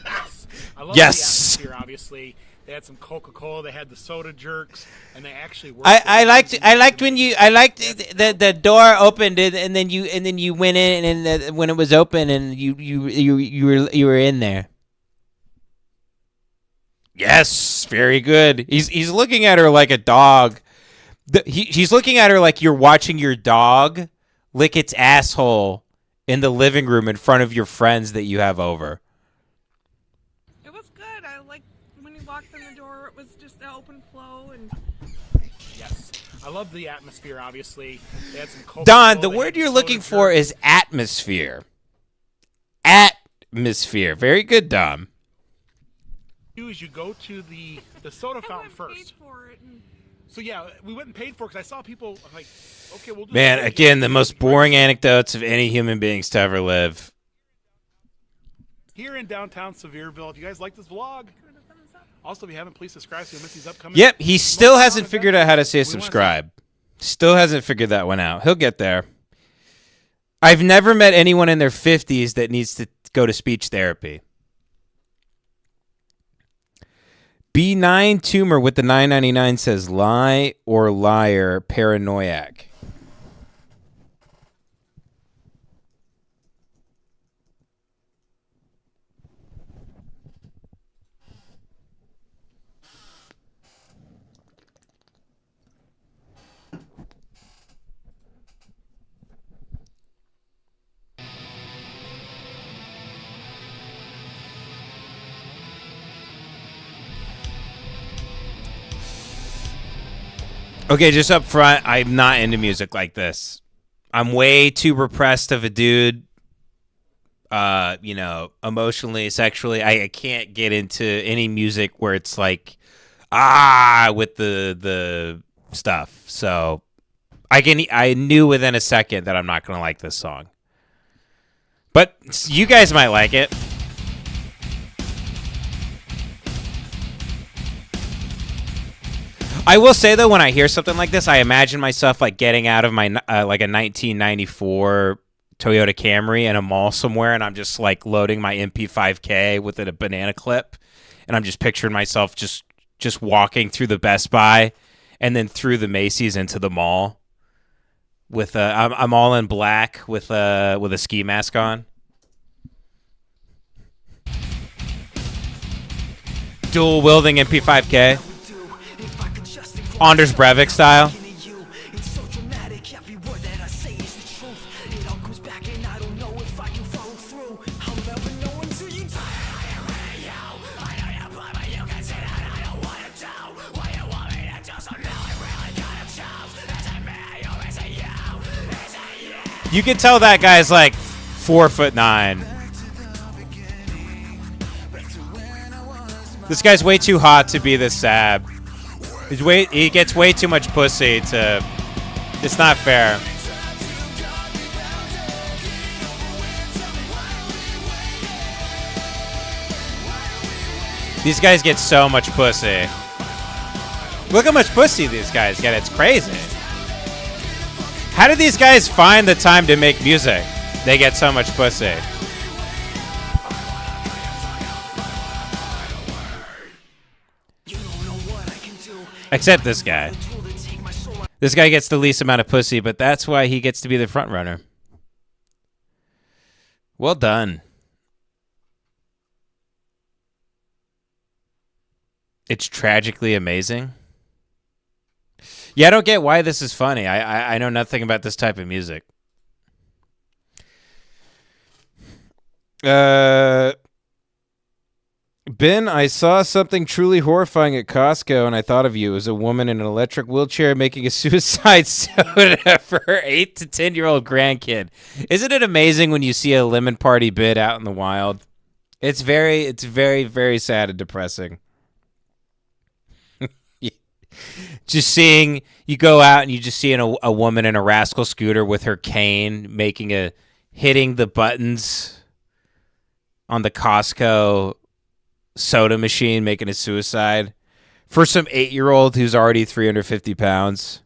Yes, I love Yes. the atmosphere. Obviously, they had some Coca-Cola. They had the soda jerks, and they actually worked. I liked the door opened and then you went in and when it was open and you were in there. Yes, very good. He's looking at her like a dog. He's looking at her like you're watching your dog lick its asshole in the living room in front of your friends that you have over. It was good. I liked when you walked in the door. It was just an open flow and. Yes, I love the atmosphere. Obviously, they had some Coca-Cola. Don, the they word had you're soda looking jerks. for is atmosphere. Atmosphere. Very good, Dom. Is you go to the soda fountain first. So yeah, we went and paid for it because I saw people like, okay, we'll do Man, it. again, the most boring anecdotes of any human beings to ever live. here in downtown Sevierville. If you guys like this vlog, also if you haven't, please subscribe so you'll miss these upcoming. Yep, he still hasn't figured out how to say subscribe. Still hasn't figured that one out. He'll get there. I've never met anyone in their 50s that needs to go to speech therapy. B9 Tumor with the 9.99 says lie or liar paranoiac. Okay, just up front, I'm not into music like this. I'm way too repressed of a dude. Emotionally, sexually, I can't get into any music where it's like, with the stuff. So I knew within a second that I'm not gonna like this song. But you guys might like it. I will say though, when I hear something like this, I imagine myself like getting out of my like a 1994 Toyota Camry in a mall somewhere, and I'm just like loading my MP5K with a banana clip, and I'm just picturing myself just walking through the Best Buy, and then through the Macy's into the mall with I'm all in black with a ski mask on, dual wielding MP5K. Anders Breivik style. You can tell that guy's like 4'9". This guy's way too hot to be this sad. He gets way too much pussy to... It's not fair. These guys get so much pussy. Look how much pussy these guys get. It's crazy. How do these guys find the time to make music? They get so much pussy. Except this guy. This guy gets the least amount of pussy, but that's why he gets to be the front runner. Well done. It's tragically amazing. Yeah, I don't get why this is funny. I know nothing about this type of music. Ben, I saw something truly horrifying at Costco, and I thought of you. It was a woman in an electric wheelchair making a suicide soda for her 8 to 10-year-old grandkid. Isn't it amazing when you see a lemon party bid out in the wild? It's very, very sad and depressing. Just seeing, you go out and you just see a woman in a rascal scooter with her cane hitting the buttons on the Costco soda machine, making a suicide for some 8-year-old who's already 350 pounds.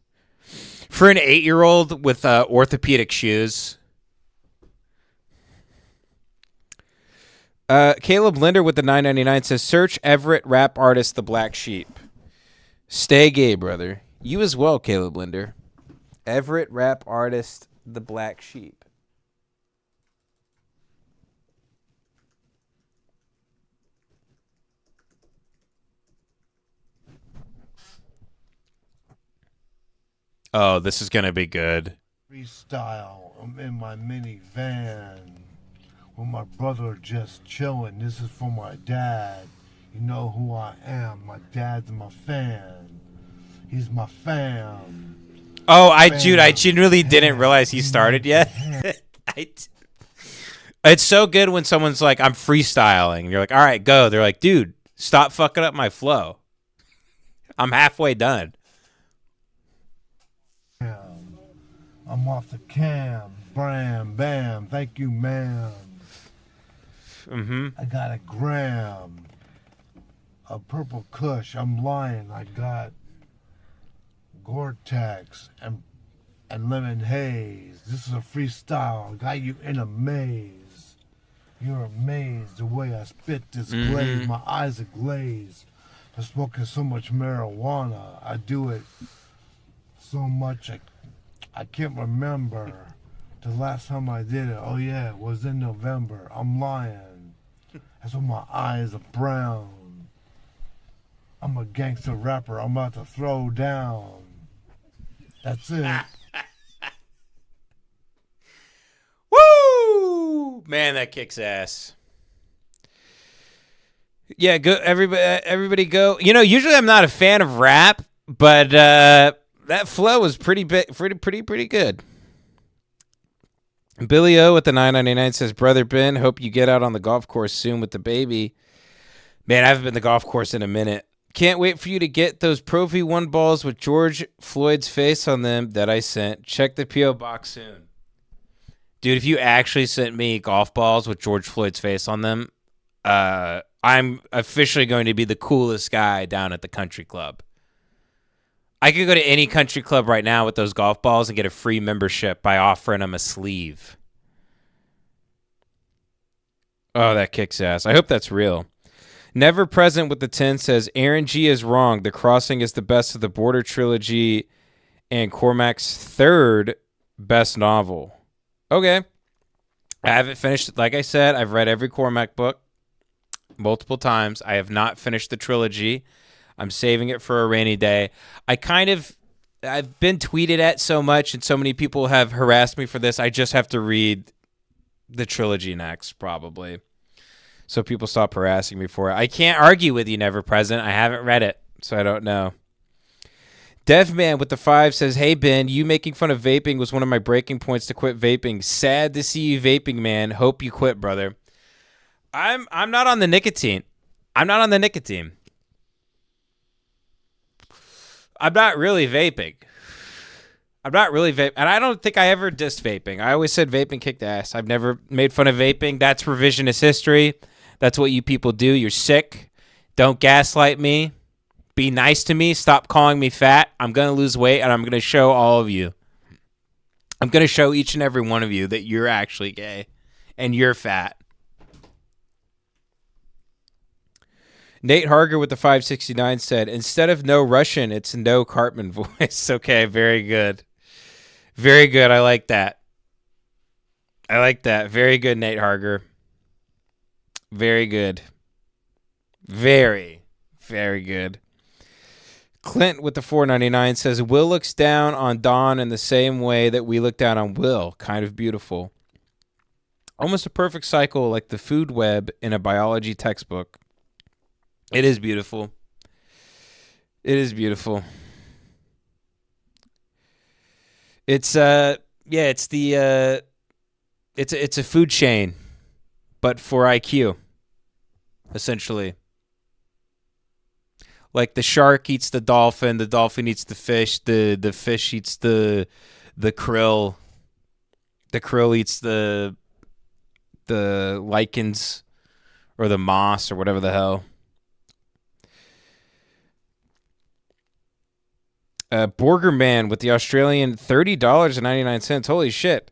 For an 8-year-old with orthopedic shoes. Caleb Linder with the $9.99 says, search Everett rap artist The Black Sheep. Stay gay, brother. You as well, Caleb Linder. Everett rap artist The Black Sheep. Oh, this is going to be good. Freestyle. I'm in my minivan with my brother just chilling. This is for my dad. You know who I am. My dad's my fan. He's my fam. Oh, I genuinely didn't realize he started yet. It's so good when someone's like, I'm freestyling. And you're like, all right, go. They're like, dude, stop fucking up my flow. I'm halfway done. I'm off the cam. Bam, bam. Thank you, ma'am. Mm-hmm. I got a gram of purple kush. I'm lying. I got Gore-Tex and lemon haze. This is a freestyle. I got you in a maze. You're amazed the way I spit this glaze. My eyes are glazed. I'm smoking so much marijuana. I do it so much I can't remember the last time I did it. Oh yeah, it was in November. I'm lying. That's when my eyes are brown. I'm a gangster rapper. I'm about to throw down. That's it. Woo! Man, that kicks ass. Yeah, go everybody go. You know, usually I'm not a fan of rap, but that flow was pretty good. Billy O with the 999 says, "Brother Ben, hope you get out on the golf course soon with the baby." Man, I haven't been to the golf course in a minute. Can't wait for you to get those Pro V1 balls with George Floyd's face on them that I sent. Check the P.O. box soon. Dude, if you actually sent me golf balls with George Floyd's face on them, I'm officially going to be the coolest guy down at the country club. I could go to any country club right now with those golf balls and get a free membership by offering them a sleeve. Oh, that kicks ass. I hope that's real. Never Present with the 10 says, Aaron G. is wrong. The Crossing is the best of the Border trilogy and Cormac's third best novel. Okay. I haven't finished. Like I said, I've read every Cormac book multiple times. I have not finished the trilogy. I'm saving it for a rainy day. I've been tweeted at so much and so many people have harassed me for this. I just have to read the trilogy next, probably. So people stop harassing me for it. I can't argue with you, Never Present. I haven't read it, so I don't know. Devman with the 5 says, "Hey Ben, you making fun of vaping was one of my breaking points to quit vaping. Sad to see you vaping, man. Hope you quit, brother." I'm not on the nicotine. I'm not really vaping. And I don't think I ever dissed vaping. I always said vaping kicked ass. I've never made fun of vaping. That's revisionist history. That's what you people do. You're sick. Don't gaslight me. Be nice to me. Stop calling me fat. I'm going to lose weight, and I'm going to show all of you. I'm going to show each and every one of you that you're actually gay and you're fat. Nate Harger with the 569 said, "Instead of no Russian, it's no Cartman voice." Okay, very good. Very good. I like that. Very good, Nate Harger. Very good. Very, very good. Clint with the 499 says, "Will looks down on Don in the same way that we look down on Will. Kind of beautiful. Almost a perfect cycle like the food web in a biology textbook." It is beautiful. It's it's a food chain, but for IQ, essentially. Like the shark eats the dolphin eats the fish eats the krill, the krill eats the lichens or the moss or whatever the hell. Borgerman with the Australian $30.99. Holy shit.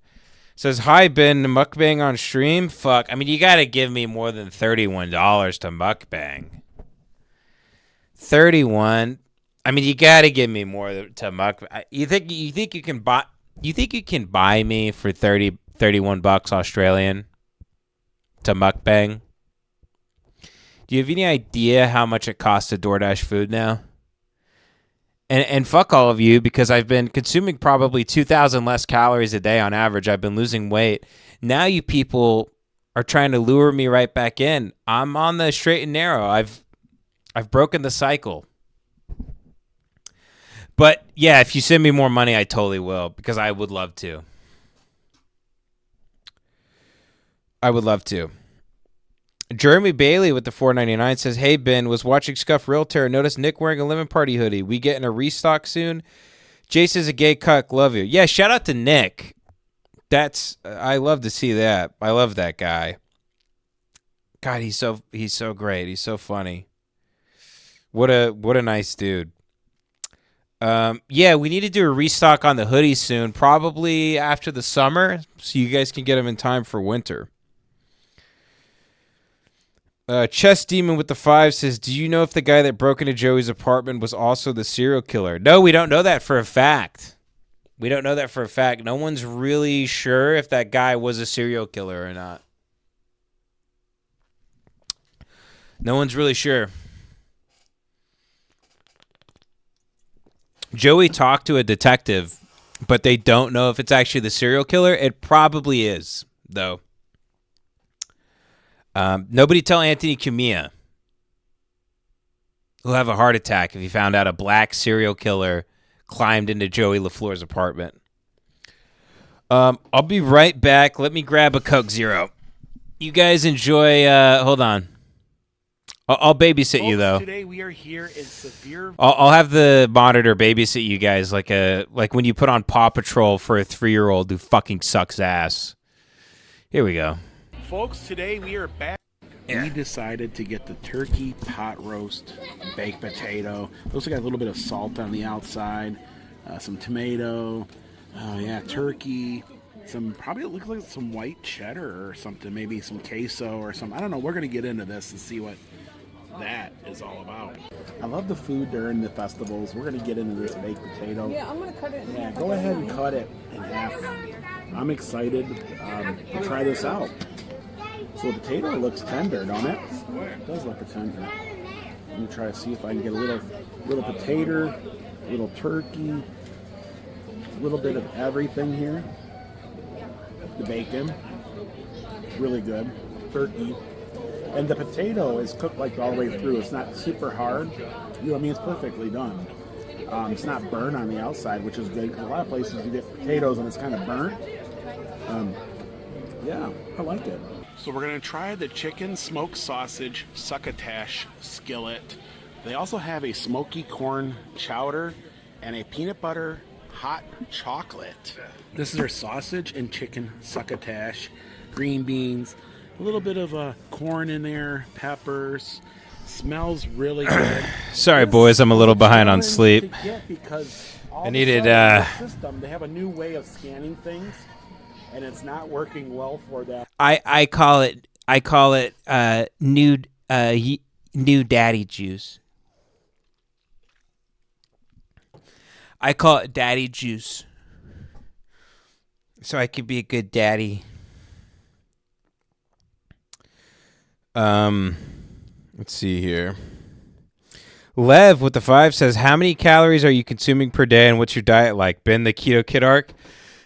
Says, "Hi, Ben, mukbang on stream?" Fuck. I mean, you got to give me more than $31 to mukbang. 31. I mean, you got to give me more to mukbang. You think you can buy me for 31 bucks Australian to mukbang? Do you have any idea how much it costs to DoorDash food now? And fuck all of you, because I've been consuming probably 2,000 less calories a day on average. I've been losing weight. Now you people are trying to lure me right back in. I'm on the straight and narrow. I've broken the cycle. But yeah, if you send me more money, I totally will, because I would love to. Jeremy Bailey with the 499 says, "Hey Ben, was watching Scuff Realtor and noticed Nick wearing a Lemon Party hoodie. We getting a restock soon? Jace is a gay cuck. Love you." Yeah, shout out to Nick. I love to see that. I love that guy. God, he's so great. He's so funny. What a nice dude. Yeah, we need to do a restock on the hoodies soon, probably after the summer, so you guys can get them in time for winter. Chess Demon with the 5 says, do you know if the guy that broke into Joey's apartment was also the serial killer? No, we don't know that for a fact. We don't know that for a fact. No one's really sure if that guy was a serial killer or not. No one's really sure. Joey talked to a detective, but they don't know if it's actually the serial killer. It probably is, though. Nobody tell Anthony Cumia. He'll have a heart attack if he found out a black serial killer climbed into Joey LaFleur's apartment. I'll be right back. Let me grab a Coke Zero. You guys enjoy. Hold on. I'll babysit you, though. Today we are here in severe. I'll have the monitor babysit you guys like when you put on Paw Patrol for a 3-year-old who fucking sucks ass. Here we go. Folks, today we are back. We decided to get the turkey pot roast baked potato. Those got a little bit of salt on the outside, some tomato, turkey, some probably look like some white cheddar or something, maybe some queso or something. I don't know. We're gonna get into this and see what that is all about. I love the food during the festivals. We're gonna get into this baked potato. Yeah, I'm gonna cut it in half. Go ahead and cut it in half. I'm excited to try this out. So the potato looks tender, don't it? It does look tender. Let me try to see if I can get a little potato, a little turkey, a little bit of everything here. The bacon, really good. Turkey. And the potato is cooked like all the way through. It's not super hard. You know what I mean? It's perfectly done. It's not burnt on the outside, which is good. Because a lot of places you get potatoes and it's kind of burnt. Yeah, I like it. So we're going to try the chicken smoked sausage succotash skillet. They also have a smoky corn chowder and a peanut butter hot chocolate. This is our sausage and chicken succotash, green beans, a little bit of corn in there, peppers. Smells really good. Sorry, boys, I'm a little behind on sleep. I needed. System, they have a new way of scanning things, and it's not working well for that. I call it new daddy juice. I call it daddy juice. So I could be a good daddy. Let's see here. Lev with the 5 says, how many calories are you consuming per day and what's your diet like? Been the Keto Kid arc?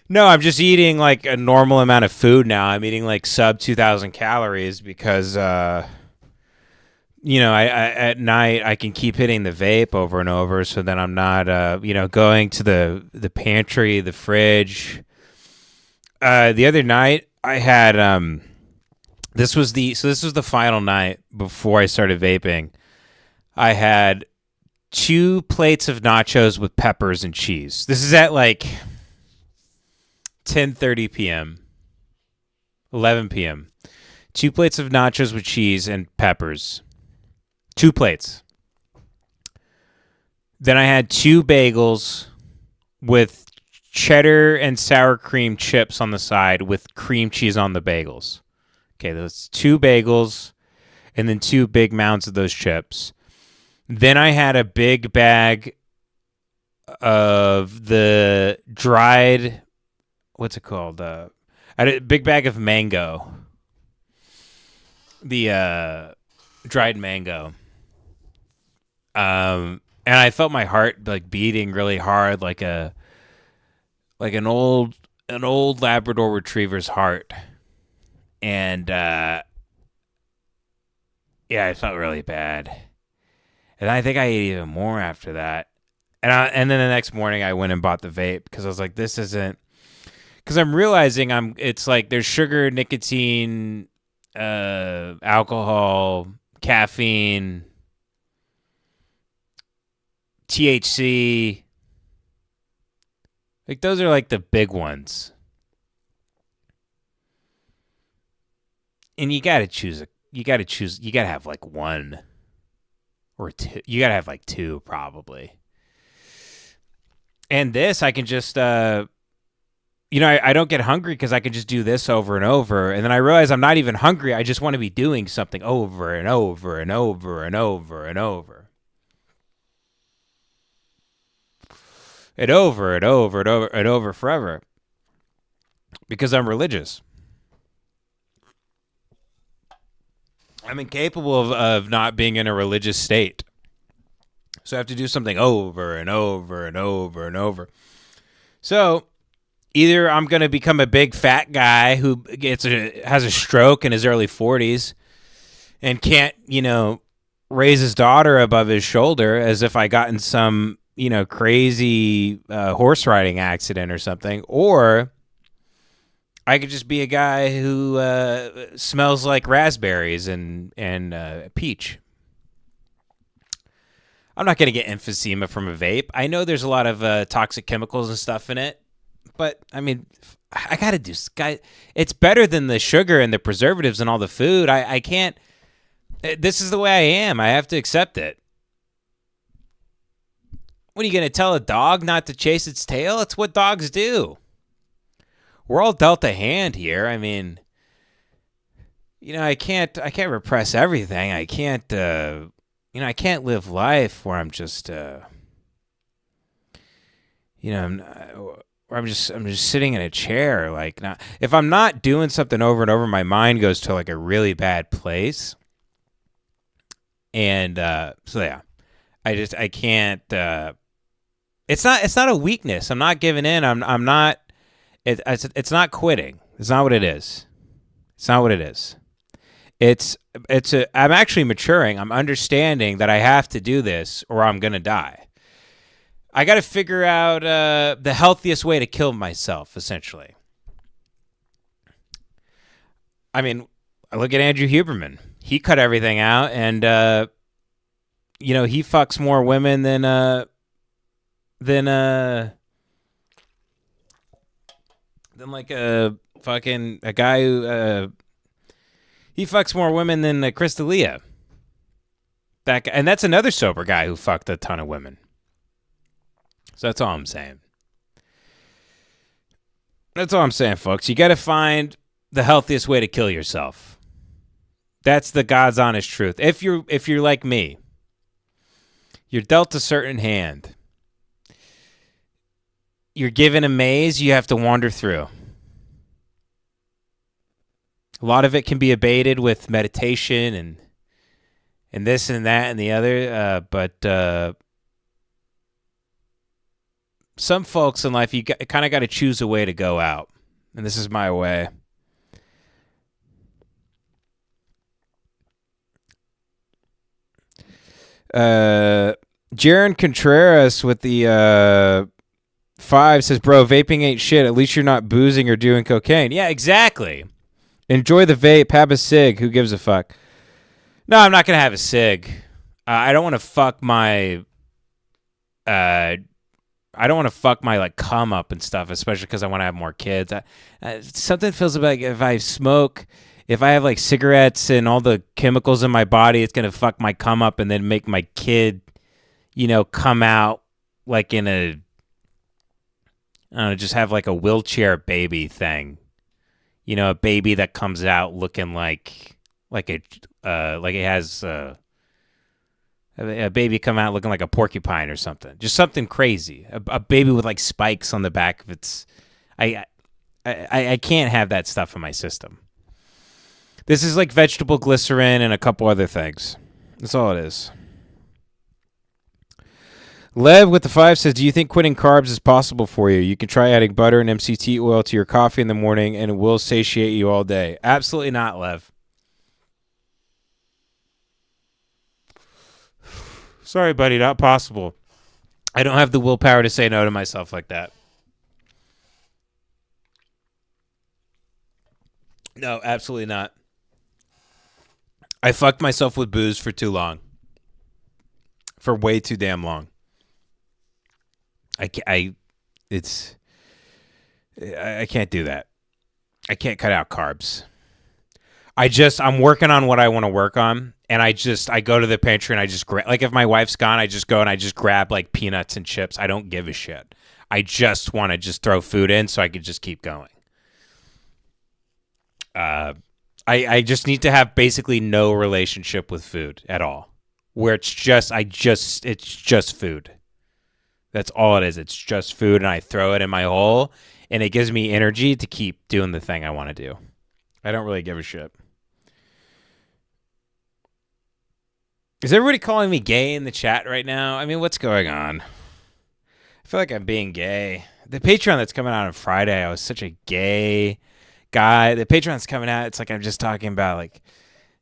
No, I'm just eating like a normal amount of food now. I'm eating like sub 2,000 calories because, I at night I can keep hitting the vape over and over. So then I'm not, going to the pantry, the fridge. The other night I had, this was the final night before I started vaping. I had 2 plates of nachos with peppers and cheese. This is at like 10:30 p.m., 11 p.m. 2 plates of nachos with cheese and peppers. 2 plates. Then I had 2 bagels with cheddar and sour cream chips on the side with cream cheese on the bagels. Okay, those 2 bagels and then 2 big mounds of those chips. Then I had a big bag of the dried, what's it called? I had a big bag of mango. The dried mango. And I felt my heart like beating really hard, like an old Labrador Retriever's heart. And I felt really bad. And I think I ate even more after that. And then the next morning I went and bought the vape because I was like, this isn't, because I'm realizing it's like there's sugar, nicotine, alcohol, caffeine, THC. Like those are like the big ones. And you got to choose you got to choose. You got to have like one or two. You got to have like two probably. And this, I can just, I don't get hungry because I can just do this over and over. And then I realize I'm not even hungry. I just want to be doing something over and over and over and over and over. And over and over and over and over forever. Because I'm religious. I'm incapable of not being in a religious state. So I have to do something over and over and over and over. So either I'm going to become a big fat guy who has a stroke in his early 40s and can't, raise his daughter above his shoulder as if I got in some, crazy horse riding accident or something, or I could just be a guy who smells like raspberries and peach. I'm not going to get emphysema from a vape. I know there's a lot of toxic chemicals and stuff in it, but I mean, I got to do. It's better than the sugar and the preservatives and all the food. I can't. This is the way I am. I have to accept it. What are you going to tell a dog not to chase its tail? It's what dogs do. We're all dealt a hand here. I mean, I can't repress everything. I can't, I can't live life where I'm just, I'm just sitting in a chair. Like, not, if I'm not doing something over and over, my mind goes to like a really bad place. And so yeah, I can't. It's not a weakness. I'm not giving in. I'm not. It's not quitting. It's not what it is. It's not what it is. I'm actually maturing. I'm understanding that I have to do this or I'm gonna die. I got to figure out the healthiest way to kill myself, essentially. I mean, I look at Andrew Huberman. He cut everything out, and he fucks more women than like a guy who he fucks more women than Chris D'Elia. That guy, and that's another sober guy who fucked a ton of women. So that's all I'm saying. That's all I'm saying, folks. You got to find the healthiest way to kill yourself. That's the God's honest truth. If you're like me, you're dealt a certain hand. You're given a maze you have to wander through. A lot of it can be abated with meditation and this and that and the other, but some folks in life, you kind of got to choose a way to go out, and this is my way. Jaron Contreras with the 5 says, bro, vaping ain't shit. At least you're not boozing or doing cocaine. Yeah, exactly. Enjoy the vape. Have a cig. Who gives a fuck? No, I'm not going to have a cig. I don't want to fuck my... I don't want to fuck my like cum up and stuff, especially because I want to have more kids. Something feels like if I smoke, if I have like cigarettes and all the chemicals in my body, it's gonna fuck my cum up and then make my kid, come out like in a, I don't know, just have like a wheelchair baby thing, a baby that comes out looking like it has. A baby come out looking like a porcupine or something. Just something crazy. A baby with like spikes on the back of its... I can't have that stuff in my system. This is like vegetable glycerin and a couple other things. That's all it is. Lev with the 5 says, do you think quitting carbs is possible for you? You can try adding butter and MCT oil to your coffee in the morning and it will satiate you all day. Absolutely not, Lev. Sorry, buddy, not possible. I don't have the willpower to say no to myself like that. No, absolutely not. I fucked myself with booze for too long. For way too damn long. I can't do that. I can't cut out carbs. I'm working on what I want to work on, and I go to the pantry and I just grab, like if my wife's gone, I just go and I just grab like peanuts and chips. I don't give a shit. I just want to just throw food in so I could just keep going. I just need to have basically no relationship with food at all, where it's just food. That's all it is. It's just food, and I throw it in my hole, and it gives me energy to keep doing the thing I want to do. I don't really give a shit. Is everybody calling me gay in the chat right now? I mean, what's going on? I feel like I'm being gay. The Patreon that's coming out on Friday, I was such a gay guy. The Patreon's coming out, it's like I'm just talking about, like,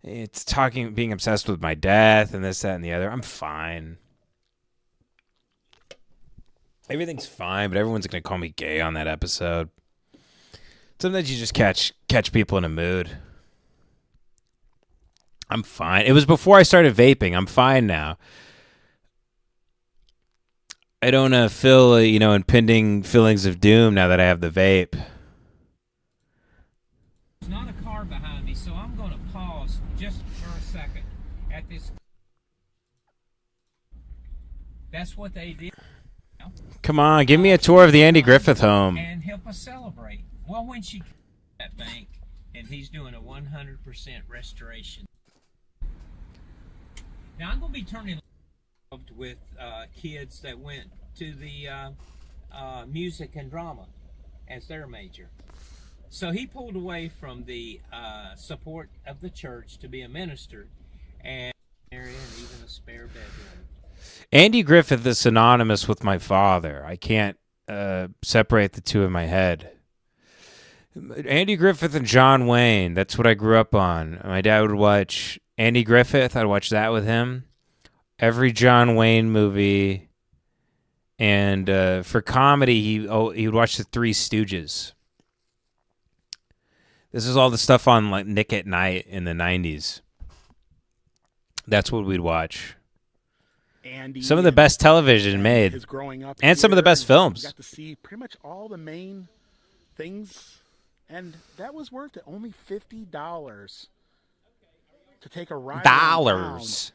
being obsessed with my death and this, that, and the other. I'm fine. Everything's fine, but everyone's going to call me gay on that episode. Sometimes you just catch people in a mood. I'm fine. It was before I started vaping. I'm fine now. I don't feel, impending feelings of doom now that I have the vape. There's not a car behind me, so I'm going to pause just for a second at this. That's what they did. Come on, give me a tour of the Andy Griffith home. And help us celebrate. Well, when she at that bank, and he's doing a 100% restoration. Now I'm going to be turning with kids that went to the music and drama as their major. So he pulled away from the support of the church to be a minister, and even a spare bedroom. Andy Griffith is synonymous with my father. I can't separate the two in my head. Andy Griffith and John Wayne, that's what I grew up on. My dad would watch Andy Griffith. I'd watch that with him. Every John Wayne movie. And for comedy, he would watch the Three Stooges. This is all the stuff on like Nick at Night in the 90s. That's what we'd watch. Andy, some of the best television made, his growing up and some of the best films. Got to see pretty much all the main things, and that was worth it. Only $50 to take a ride. Dollars.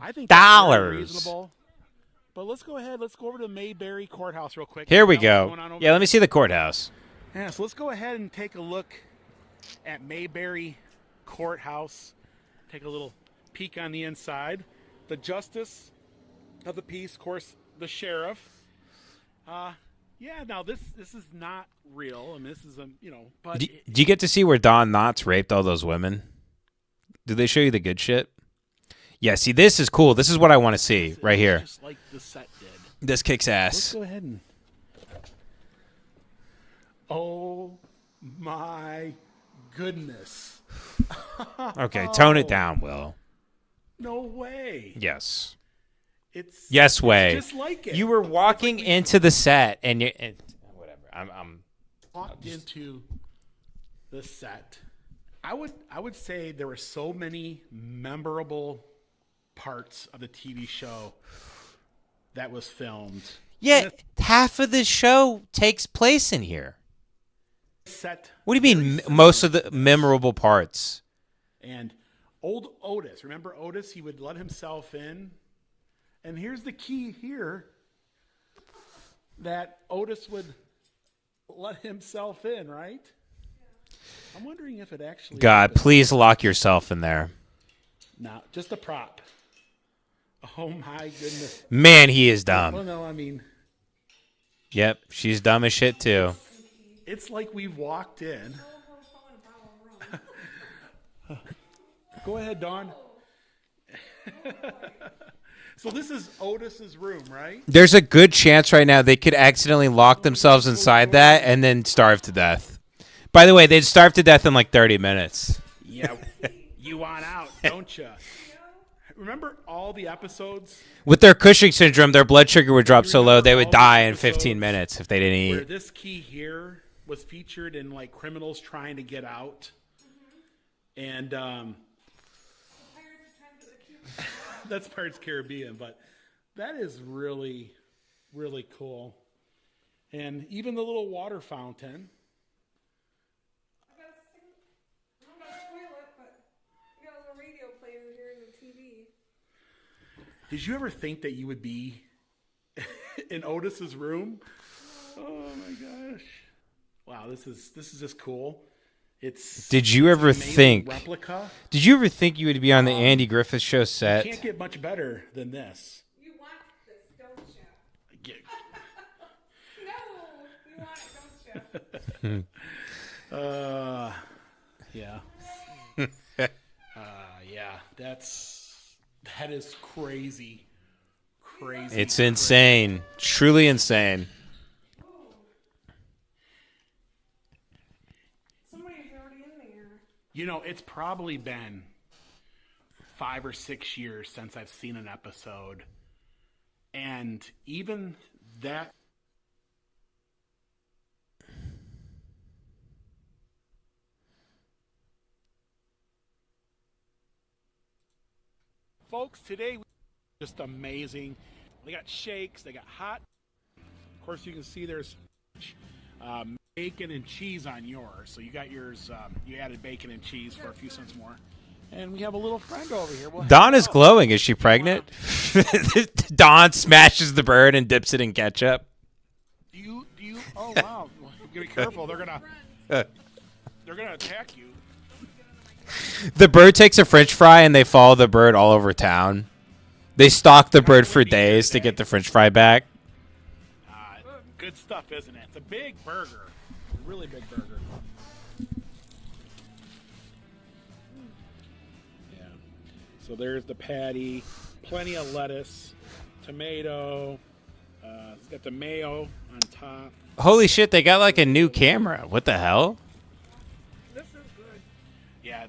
I think dollars. That's reasonable. But let's go ahead. Let's go over to Mayberry Courthouse real quick. Here we go. Yeah, let me see the courthouse. Yeah, so let's go ahead and take a look at Mayberry Courthouse. Take a little peek on the inside. The justice of the peace, of course, the sheriff. Yeah, now this is not real. I mean, this is but do you get to see where Don Knotts raped all those women? Do they show you the good shit? Yeah, see, this is cool. This is what I want to see right here. Just like the set did. This kicks ass. Let's go ahead and. Oh my goodness. Okay, tone it down, Will. No way. Yes. It's just like it. You were walking into the set, and whatever. I'm walked into the set. I would say there were so many memorable parts of the TV show that was filmed. Yeah, half of the show takes place in here. Set. What do you mean, most of the memorable parts? And old Otis, remember Otis? He would let himself in. And here's the key here, that Otis would let himself in, right? I'm wondering if it actually... God, please lock yourself in there. No, just a prop. Oh, my goodness. Man, he is dumb. Well, no, I mean... Yep, she's dumb as shit, too. It's like we walked in. Go ahead, Dawn. So this is Otis's room, right? There's a good chance right now they could accidentally lock themselves inside that and then starve to death. By the way, they'd starve to death in like 30 minutes. Yeah, you want out, don't you? Remember all the episodes? With their Cushing syndrome, their blood sugar would drop so low they would die in 15 minutes if they didn't eat. Where this key here was featured in like criminals trying to get out. And that's Pirates of the Caribbean, but that is really, really cool. And even the little water fountain. Did you ever think that you would be in Otis's room? Oh my gosh! Wow, this is just cool. Did you ever think? Replica. Did you ever think you would be on the Andy Griffith Show set? You can't get much better than this. You want this, don't you? Get- No, you want it, don't you? Yeah. Yeah. That is crazy. Crazy. It's insane. Truly insane. Somebody's already in there. You know, it's probably been 5 or 6 years since I've seen an episode. And even that. Folks, today just amazing. They got shakes, they got hot. Of course, you can see there's bacon and cheese on yours. So you got yours, you added bacon and cheese for a few cents more. And we have a little friend over here. Well, Dawn is glowing. Is she pregnant? Dawn smashes the bird and dips it in ketchup. Do you? Oh wow! Well, you gotta be careful. They're gonna attack you. The bird takes a French fry and they follow the bird all over town. They stalk the bird for days to get the French fry back. Good stuff, isn't it? It's a big burger, a really big burger. Yeah. So there's the patty, plenty of lettuce, tomato. It's got the mayo on top. Holy shit! They got like a new camera. What the hell? Yeah,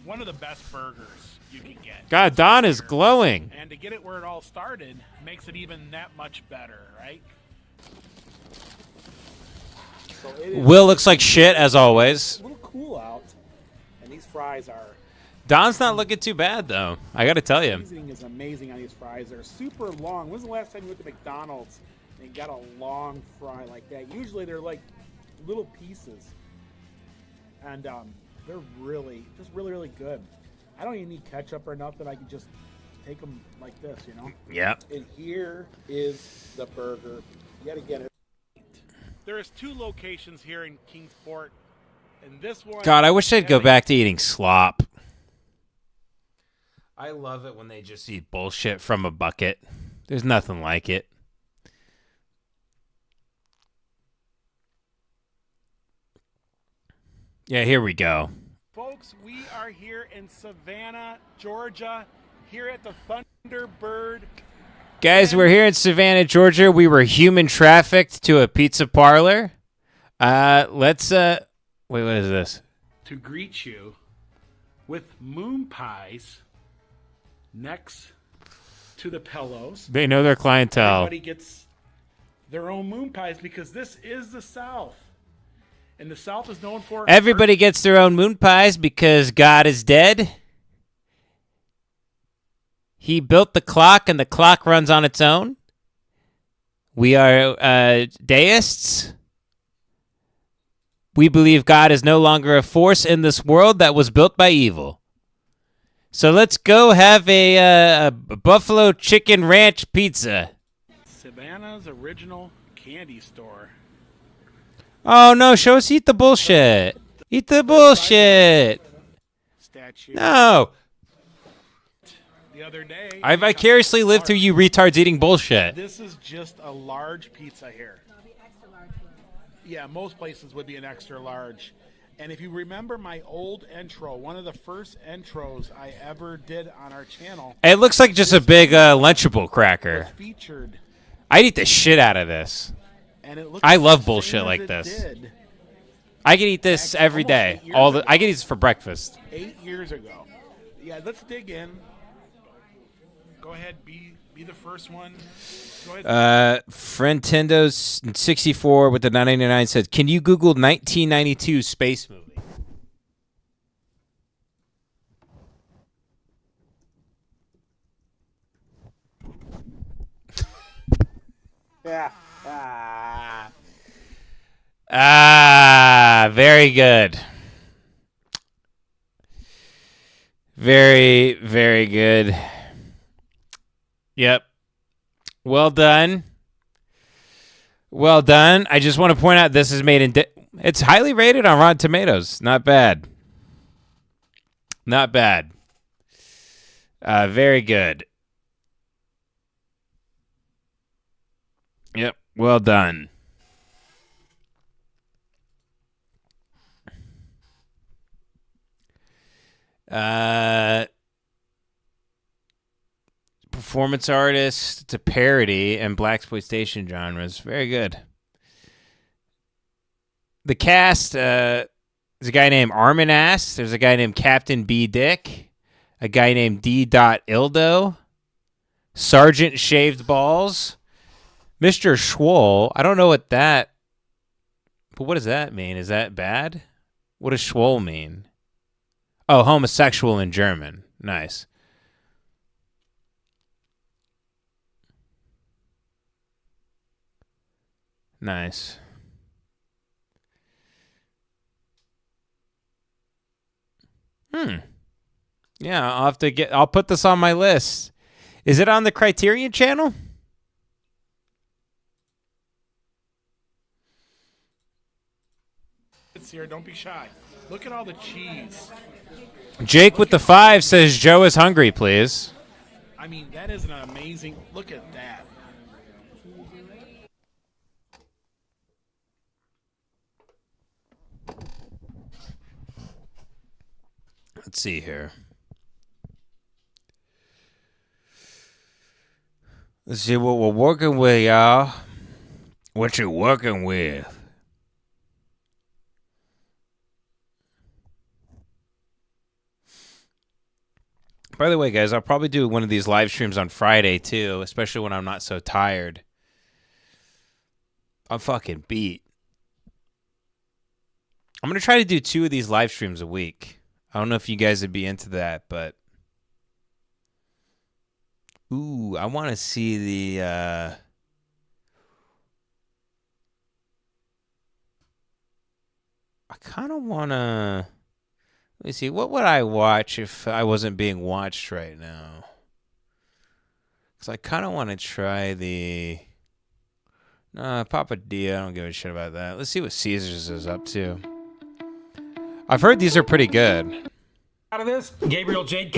one of the best burgers you can get. God, Dawn is glowing. And to get it where it all started makes it even that much better, right? So Will looks like shit as always. A little cool out, and these fries are. Dawn's not looking too bad though. I got to tell you. Seasoning is amazing on these fries. They're super long. When's the last time you went to McDonald's and got a long fry like that? Usually they're like little pieces, and they're really really good. I don't even need ketchup or nothing. I can just take them like this, you know? Yep. And here is the burger. You got to get it. There is 2 locations here in Kingsport, and this one. God, I wish they'd go back to eating slop. I love it when they just eat bullshit from a bucket. There's nothing like it. Yeah, here we go. Folks, we are here in Savannah, Georgia, here at the Thunderbird. Guys, we're here in Savannah, Georgia. We were human trafficked to a pizza parlor. Let's wait, what is this? To greet you with moon pies next to the pillows. They know their clientele. Everybody gets their own moon pies because this is the South. And the South is known for... Everybody gets their own moon pies because God is dead. He built the clock and the clock runs on its own. We are deists. We believe God is no longer a force in this world that was built by evil. So let's go have a buffalo chicken ranch pizza. Savannah's original candy store. Oh, no, show us eat the bullshit. Eat the bullshit. Statue. No. The other day, I vicariously lived through you retards eating bullshit. This is just a large pizza here. Yeah, most places would be an extra large. And if you remember my old intro, one of the first intros I ever did on our channel. It looks like just a big Lunchable cracker. Featured. I'd eat the shit out of this. And it I love bullshit like this. Did. I could eat this every day. I could eat this for breakfast. 8 years ago. Yeah, let's dig in. Go ahead, be the first one. Go ahead. Friendtendo 64 with the 999 said, "Can you Google 1992 space movie?" Yeah. Very good. Very, very good. Yep. Well done. Well done. I just want to point out this is made in... It's highly rated on Rotten Tomatoes. Not bad. Not bad. Very good. Yep. Well done. Performance artist to parody and blaxploitation genres. Very good. The cast, there's a guy named Armin Ass. There's a guy named Captain B. Dick. A guy named D. Ildo. Sergeant Shaved Balls. Mr. Schwoll. I don't know what that... But what does that mean? Is that bad? What does Schwoll mean? Oh, homosexual in German. Nice. Nice. Yeah, I'll put this on my list. Is it on the Criterion channel? It's here. Don't be shy. Look at all the cheese. Jake with the 5 says Joe is hungry, please. I mean, that is an amazing... Look at that. Let's see here. Let's see what we're working with, y'all. What you working with? By the way, guys, I'll probably do one of these live streams on Friday, too, especially when I'm not so tired. I'm fucking beat. I'm going to try to do 2 of these live streams a week. I don't know if you guys would be into that, but... Ooh, I want to see the... I kind of want to... Let me see. What would I watch if I wasn't being watched right now? Because I kind of want to try the... Papa Dia. I don't give a shit about that. Let's see what Caesars is up to. I've heard these are pretty good. Out of this, Gabriel Jade.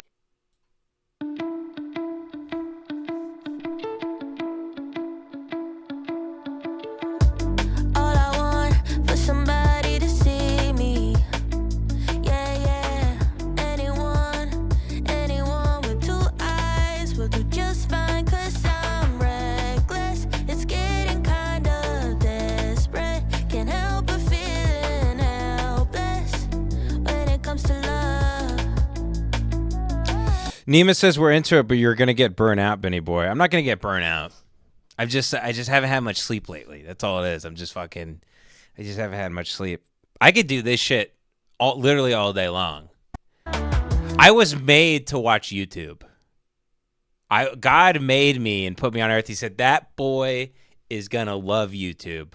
Nima says we're into it, but you're gonna get burnt out, Benny boy. I'm not gonna get burnt out. I just haven't had much sleep lately. That's all it is. I just haven't had much sleep. I could do this shit literally all day long. I was made to watch YouTube. God made me and put me on earth. He said that boy is gonna love YouTube.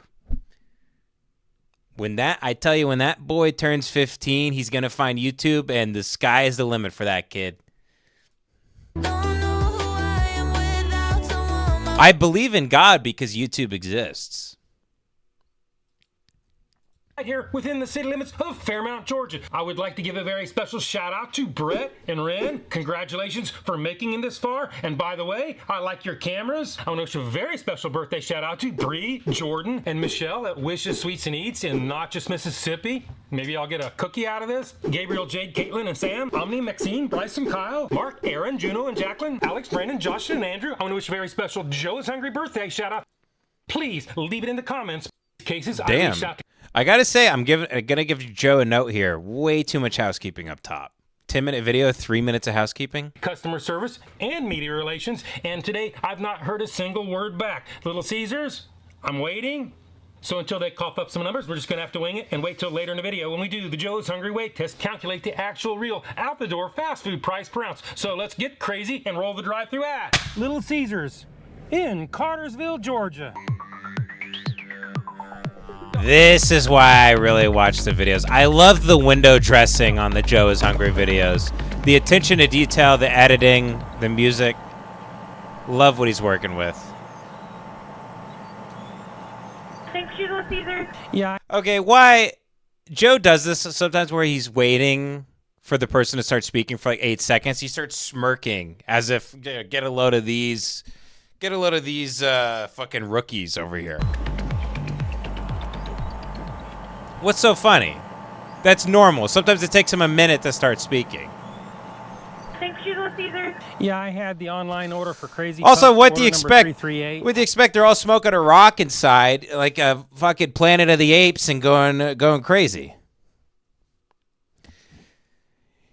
When that boy turns 15, he's gonna find YouTube, and the sky is the limit for that kid. I believe in God because YouTube exists. Right here within the city limits of Fairmount, Georgia. I would like to give a very special shout out to Brett and Ren. Congratulations for making it this far. And by the way, I like your cameras. I want to wish a very special birthday shout out to Bree, Jordan, and Michelle at Wishes Sweets and Eats in Natchez, Mississippi. Maybe I'll get a cookie out of this. Gabriel, Jade, Caitlin, and Sam, Omni, Maxine, Bryson, Kyle, Mark, Aaron, Juno, and Jacqueline, Alex, Brandon, Josh, and Andrew. I want to wish a very special Joe is Hungry birthday shout out. Please leave it in the comments. Cases Damn. I reached out to. I gotta say, I'm gonna give Joe a note here. Way too much housekeeping up top. 10-minute video, 3 minutes of housekeeping. Customer service and media relations. And today, I've not heard a single word back. Little Caesars, I'm waiting. So until they cough up some numbers, we're just gonna have to wing it and wait till later in the video when we do the Joe's Hungry weight test, calculate the actual real out the door fast food price per ounce. So let's get crazy and roll the drive-through at Little Caesars in Cartersville, Georgia. This is why I really watch the videos. I love the window dressing on the Joe is Hungry videos. The attention to detail, the editing, the music. Love what he's working with. Thanks, Little Caesar. Yeah. Okay, why Joe does this sometimes where he's waiting for the person to start speaking for like 8 seconds. He starts smirking as if get a load of these fucking rookies over here. What's so funny? That's normal. Sometimes it takes him a minute to start speaking. Thanks, Little Caesar. Yeah, I had the online order for Crazy Also, Puff, what do you order number expect? 338. What do you expect? They're all smoking a rock inside, like a fucking Planet of the Apes, and going crazy.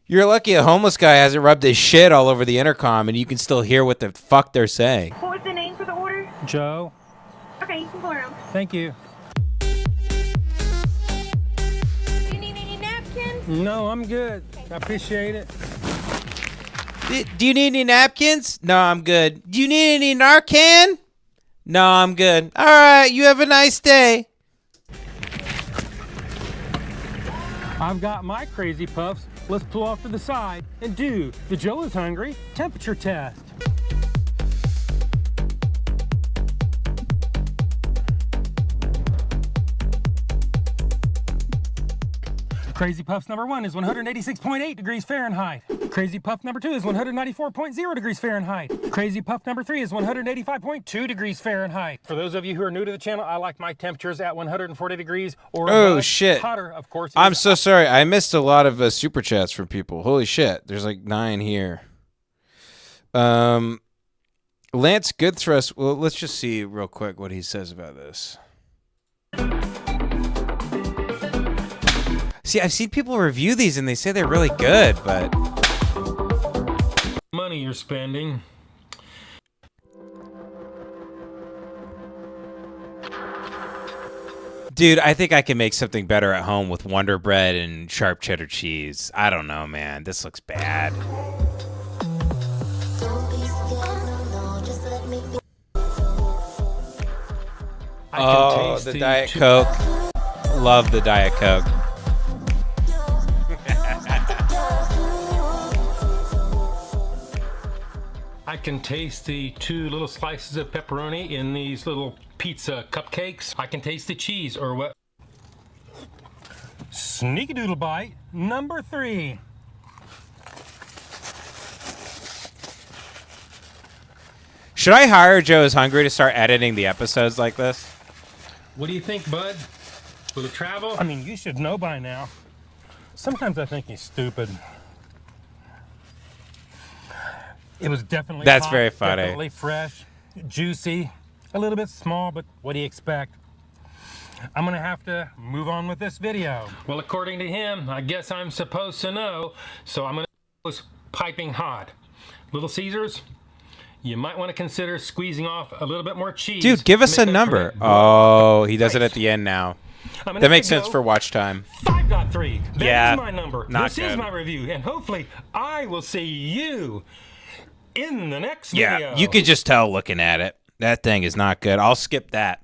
You're lucky a homeless guy hasn't rubbed his shit all over the intercom, and you can still hear what the fuck they're saying. What was the name for the order? Joe. Okay, you can go around. Thank you. Do you need any napkins? No, I'm good. I appreciate it. Do you need any napkins? No, I'm good. Do you need any Narcan? No, I'm good. All right, you have a nice day. I've got my Crazy Puffs. Let's pull off to the side and do the Joe is hungry temperature test. Crazy Puffs number 1 is 186.8 degrees Fahrenheit. Crazy Puff number 2 is 194.0 degrees Fahrenheit. Crazy Puff number 3 is 185.2 degrees Fahrenheit. For those of you who are new to the channel, I like my temperatures at 140 degrees or Oh, above. shit. Hotter, of course. I'm so sorry. I missed a lot of super chats from people. Holy shit. There's like 9 here. Lance Goodthrust. Well, let's just see real quick what he says about this. See, I've seen people review these and they say they're really good, but money you're spending. dude, I think I can make something better at home with Wonder Bread and sharp cheddar cheese. I don't know, man. This looks bad. Oh, the Diet Coke. Love the Diet Coke. I can taste the 2 little slices of pepperoni in these little pizza cupcakes. I can taste the cheese, or what? Sneaky Doodle Bite number 3. Should I hire Joe is Hungry to start editing the episodes like this? What do you think, bud? Will it travel? I mean, you should know by now. Sometimes I think he's stupid. It was definitely That's hot, very funny. Definitely fresh, juicy, a little bit small, but what do you expect? I'm gonna have to move on with this video. Well, according to him, I guess I'm supposed to know, so I'm gonna was piping hot. Little Caesars, you might want to consider squeezing off a little bit more cheese. Dude, give us a Make up for number. that Oh, he does it at the end now. I'm gonna That makes have to sense go. for watch time. 5.3. That Yeah, is my number. not This is good. my review, and hopefully I will see you in the next Yeah, video. you could just tell looking at it. That thing is not good. I'll skip that.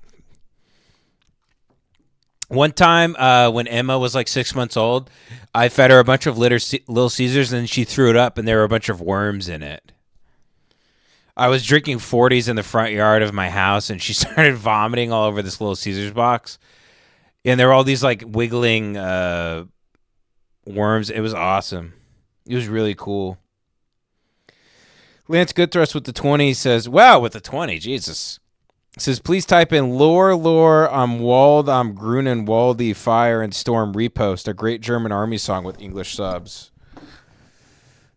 One time when Emma was like 6 months old, I fed her a bunch of Little Caesars and she threw it up and there were a bunch of worms in it. I was drinking 40s in the front yard of my house and she started vomiting all over this Little Caesars box. And there were all these like wiggling worms. It was awesome. It was really cool. Lance Goodthrust with the 20 says, wow, with the 20, Jesus. Says, please type in Lore, I'm Wald, I'm Grunen, Waldy, Fire, and Storm Repost, a great German army song with English subs.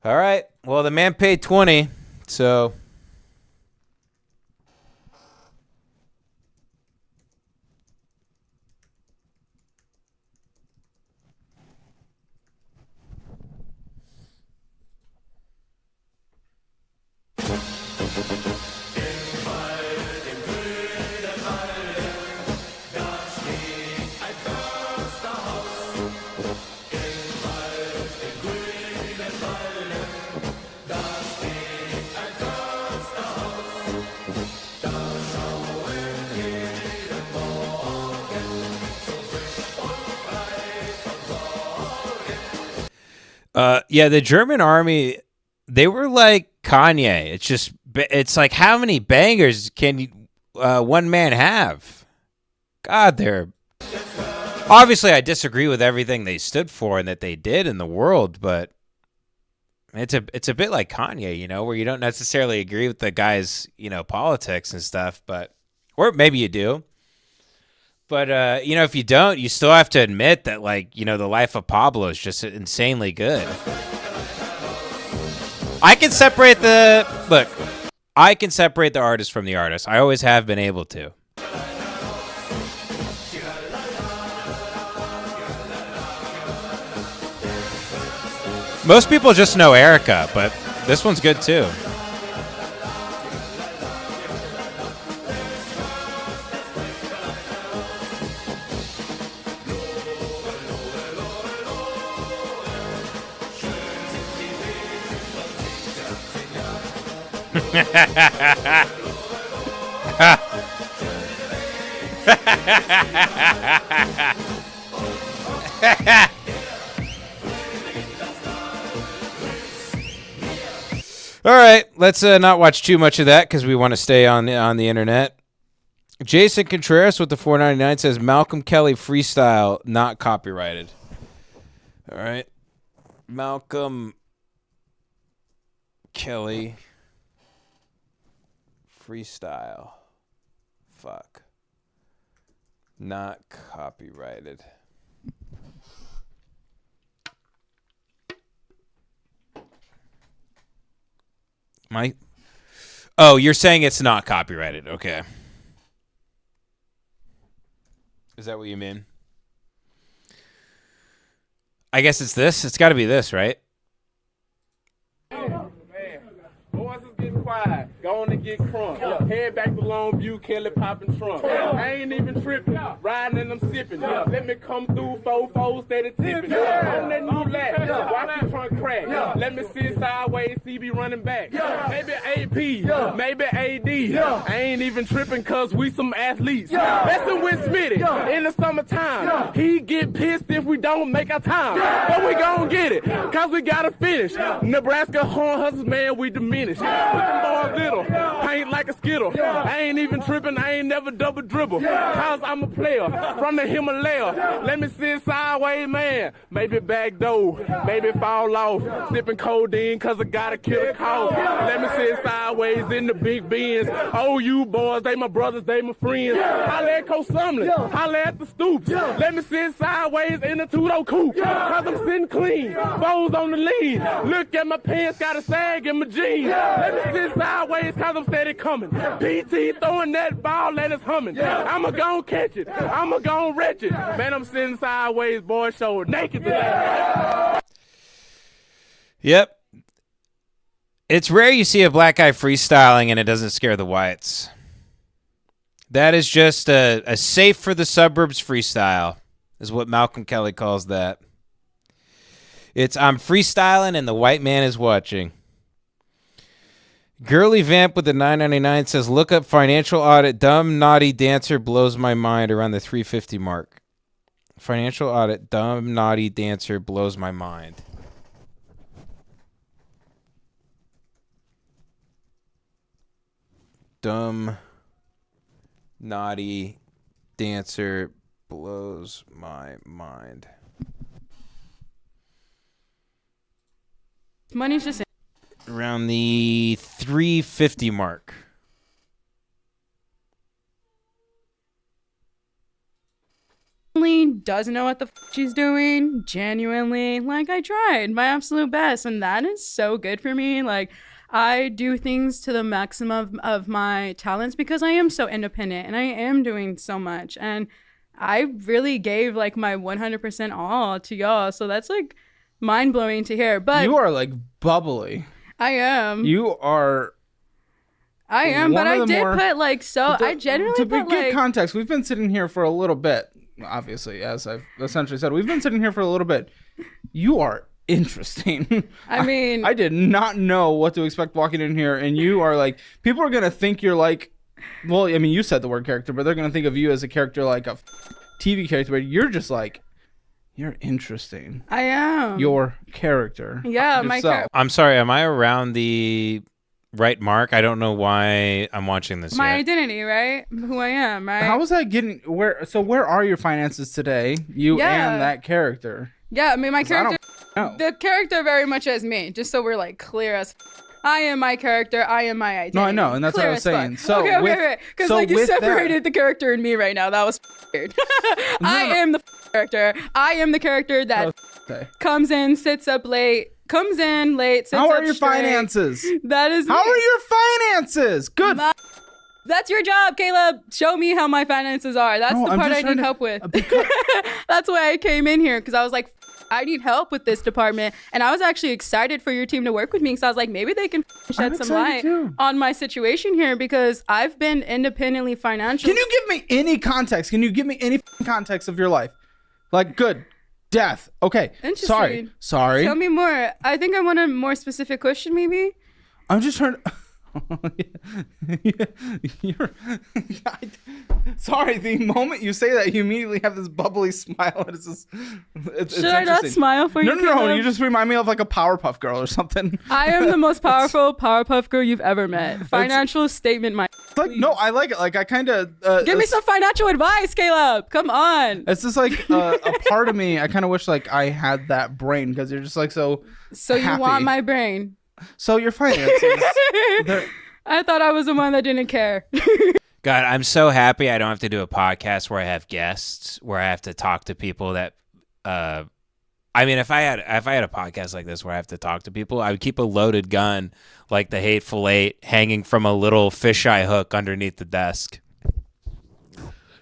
All right. Well, the man paid 20, so... Yeah, the German army, they were like Kanye. It's just it's like, how many bangers can one man have? God, they're obviously, I disagree with everything they stood for and that they did in the world, but it's a bit like Kanye, you know, where you don't necessarily agree with the guy's, you know, politics and stuff, but or maybe you do. But you know, if you don't, you still have to admit that, like, you know, the life of Pablo is just insanely good. I can separate the artist from the artist. I always have been able to. Most people just know Erica, but this one's good too. All right, let's not watch too much of that because we want to stay on the internet. Jason Contreras with the $4.99 says Malcolm Kelly freestyle not copyrighted. All right, Malcolm Kelly freestyle, fuck, not copyrighted. Oh, you're saying it's not copyrighted. Okay. Is that what you mean? I guess it's this. It's got to be this, right? Boys is getting quiet. Go on and get crunk. Head back to Longview, Kelly popping trunk. I ain't even tripping. Riding and I'm sipping. Let me come through 4-4 steady tipping. On that new lap. Watch the trunk crack. Let me sit sideways, CB running back. Maybe AP, maybe AD. I ain't even tripping cause we some athletes. Messing with Smitty in the summertime. He get pissed if we don't make our time. But we gon' get it cause we gotta finish. Nebraska horn hustlers, man, we diminish. Put them boys little, paint like a skittle. I ain't even tripping, I ain't never double dribble. Cause I'm a player from the Himalaya. Let me sit sideways, man. Maybe back door, maybe fall off. Sipping codeine cause I gotta kill a cough. Let me sit sideways in the big Benz. Oh, you boys, they my brothers, they my friends. Holla at Coach Sumlin, holla at the stoops. Let me sit sideways in the two-door coupe. Cause I'm sitting clean, foes on the lean. Look at my pants, got a sag in my jeans. Let me sit sideways cause I'm steady coming. PT throwing that ball, let us humming. I'ma gon' catch it, I'ma gon' wretch it. Man, I'm sitting sideways, boy, show naked today. Yep. It's rare you see a black guy freestyling and it doesn't scare the whites. That is just a safe for the suburbs freestyle, is what Malcolm Kelly calls that. It's I'm freestyling and the white man is watching. Girly Vamp with the $9.99 says, look up financial audit. Dumb, naughty dancer blows my mind around the 350 mark. Financial audit. Dumb, naughty dancer blows my mind. Dumb, naughty dancer blows my mind. Money's just Around the 350 mark. Doesn't know what the she's doing. Genuinely, like, I tried my absolute best, and that is so good for me. Like, I do things to the maximum of my talents because I am so independent and I am doing so much, and I really gave like my 100% all to y'all. So that's like mind blowing to hear. But you are like bubbly. I am. You are. I am, but I did put like I genuinely to put get like context. We've been sitting here for a little bit. Obviously, as I've essentially said, we've been sitting here for a little bit. You are interesting. I mean, I did not know what to expect walking in here, and you are like, people are gonna think you're like, well, I mean, you said the word character, but they're gonna think of you as a character like a TV character, but you're just like, you're interesting. I am. Your character. Yeah, I'm sorry, am I around the right mark? I don't know why I'm watching this My yet. identity, right? Who I am, right? How is that getting where? So where are your finances today? You Yeah. and that character. Yeah, I mean, my 'Cause I don't character, the character very much as me, just so we're like clear as I am my character, I am my identity. No, I know, and that's what I Clear was as fuck. saying. So okay, with- because so like you with that- separated the character and me right now. That was weird. I am the character. I am the character that Okay. comes in, sits up late, comes in late, sits How up are your straight. finances? That is How me. are your finances? Good. That's your job, Caleb. Show me how my finances are. That's No, the I'm part just I trying need to- help with. That's why I came in here, because I was like, I need help with this department. And I was actually excited for your team to work with me, because I was like, maybe they can shed some light on my situation here, because I've been independently financial. Can you give me any context? Can you give me any context of your life? Like good, death. Okay. Interesting. Sorry. Tell me more. I think I want a more specific question, maybe. I'm just trying to. Sorry, the moment you say that, you immediately have this bubbly smile. It's just, it's Should I not interesting. smile for you, No, Caleb? you just remind me of like a Powerpuff Girl or something. I am the most powerful Powerpuff Girl you've ever met. Financial statement, my. It's like, no, I like it. Like I kind of Give me some financial advice, Caleb. Come on. It's just like a part of me. I kind of wish like I had that brain, because you're just like so. So you happy. want my brain? So your finances. I thought I was the one that didn't care. God, I'm so happy I don't have to do a podcast where I have guests, where I have to talk to people that. I mean, if I had a podcast like this where I have to talk to people, I would keep a loaded gun like the Hateful Eight hanging from a little fisheye hook underneath the desk,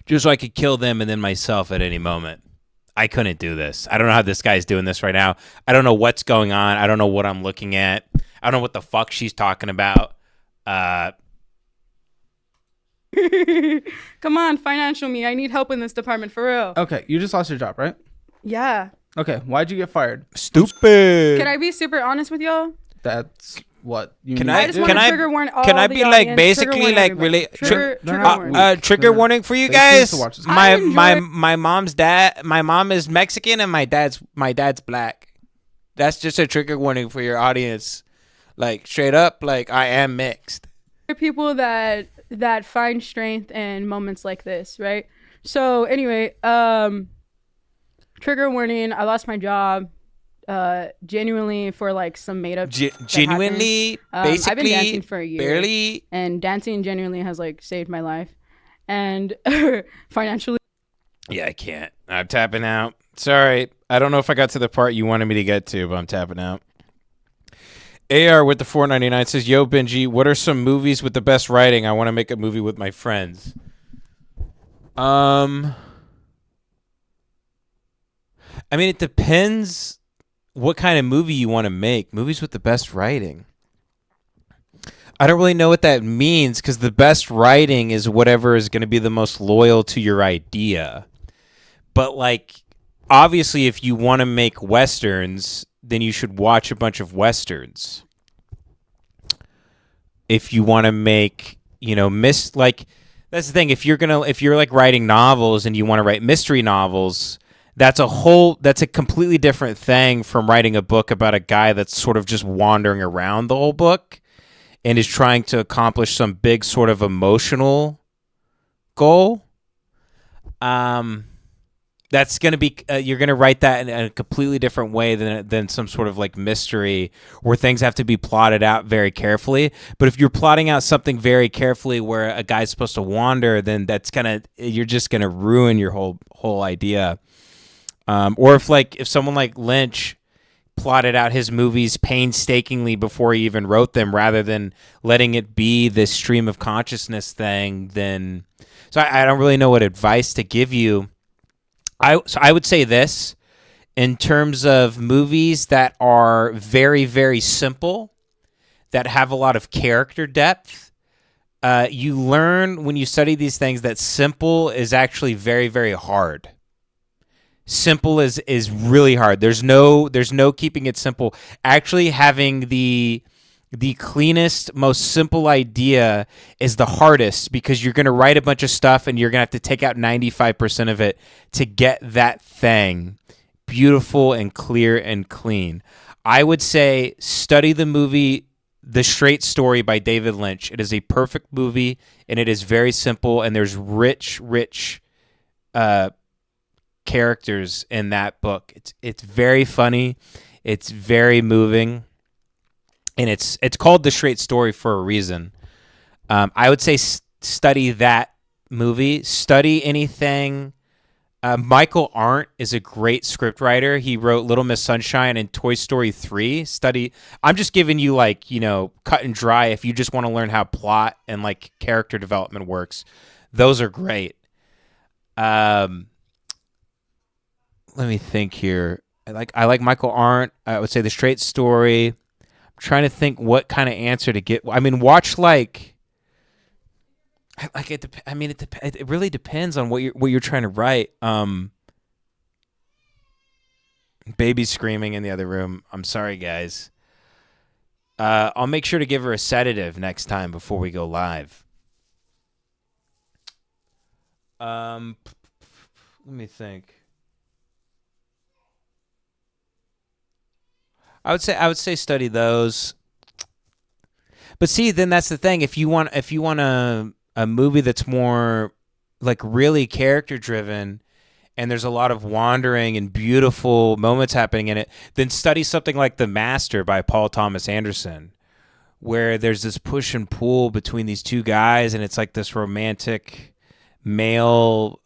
just so I could kill them and then myself at any moment. I couldn't do this. I don't know how this guy's doing this right now. I don't know what's going on. I don't know what I'm looking at. I don't know what the fuck she's talking about. Come on, financial me. I need help in this department for real. Okay, you just lost your job, right? Yeah. Okay, why'd you get fired? Stupid. Can I be super honest with y'all? That's what you Can mean. I? just wanna trigger warn all Can I the be like audience, basically trigger like warning really trigger warning for you They refuse guys? to watch this. My I enjoy- my mom's dad. My mom is Mexican and my dad's black. That's just a trigger warning for your audience. Like straight up, like I am mixed. There are people that find strength in moments like this, right? So anyway, trigger warning. I lost my job. Genuinely for like some made up. Genuinely, I've been basically, dancing for a year. barely. And dancing genuinely has like saved my life, and financially. Yeah, I can't. I'm tapping out. Sorry, I don't know if I got to the part you wanted me to get to, but I'm tapping out. AR with the $4.99 says, "Yo, Benji, what are some movies with the best writing? I want to make a movie with my friends." I mean, it depends what kind of movie you want to make. Movies with the best writing. I don't really know what that means, because the best writing is whatever is going to be the most loyal to your idea. But like, obviously, if you want to make Westerns, then you should watch a bunch of Westerns. If you want to make, that's the thing. If you're like writing novels and you want to write mystery novels, that's a completely different thing from writing a book about a guy that's sort of just wandering around the whole book and is trying to accomplish some big sort of emotional goal. That's going to be, you're going to write that in a completely different way than some sort of like mystery where things have to be plotted out very carefully. But if you're plotting out something very carefully where a guy's supposed to wander, then you're just going to ruin your whole idea. Or if someone like Lynch plotted out his movies painstakingly before he even wrote them, rather than letting it be this stream of consciousness thing, then I don't really know what advice to give you. I would say this in terms of movies that are very, very simple, that have a lot of character depth. You learn when you study these things that simple is actually very, very hard. Simple is really hard. There's no keeping it simple. Actually having the cleanest, most simple idea is the hardest, because you're going to write a bunch of stuff and you're going to have to take out 95% of it to get that thing beautiful and clear and clean. I would say study the movie The Straight Story by David Lynch. It is a perfect movie, and it is very simple, and there's rich characters in that book. It's very funny. It's very moving, and it's called The Straight Story for a reason. I would say study that movie. Study anything. Michael Arndt is a great scriptwriter. He wrote Little Miss Sunshine and Toy Story 3. I'm just giving you cut and dry if you just want to learn how plot and character development works. Those are great. Let me think here. I like Michael Arndt. I would say The Straight Story. I'm trying to think what kind of answer to get. I mean, watch it really depends on what you're trying to write. Baby's screaming in the other room. I'm sorry, guys. I'll make sure to give her a sedative next time before we go live. Let me think. I would say study those. But see, then that's the thing. If you want a movie that's more really character driven and there's a lot of wandering and beautiful moments happening in it, then study something like The Master by Paul Thomas Anderson, where there's this push and pull between these two guys and it's like this romantic male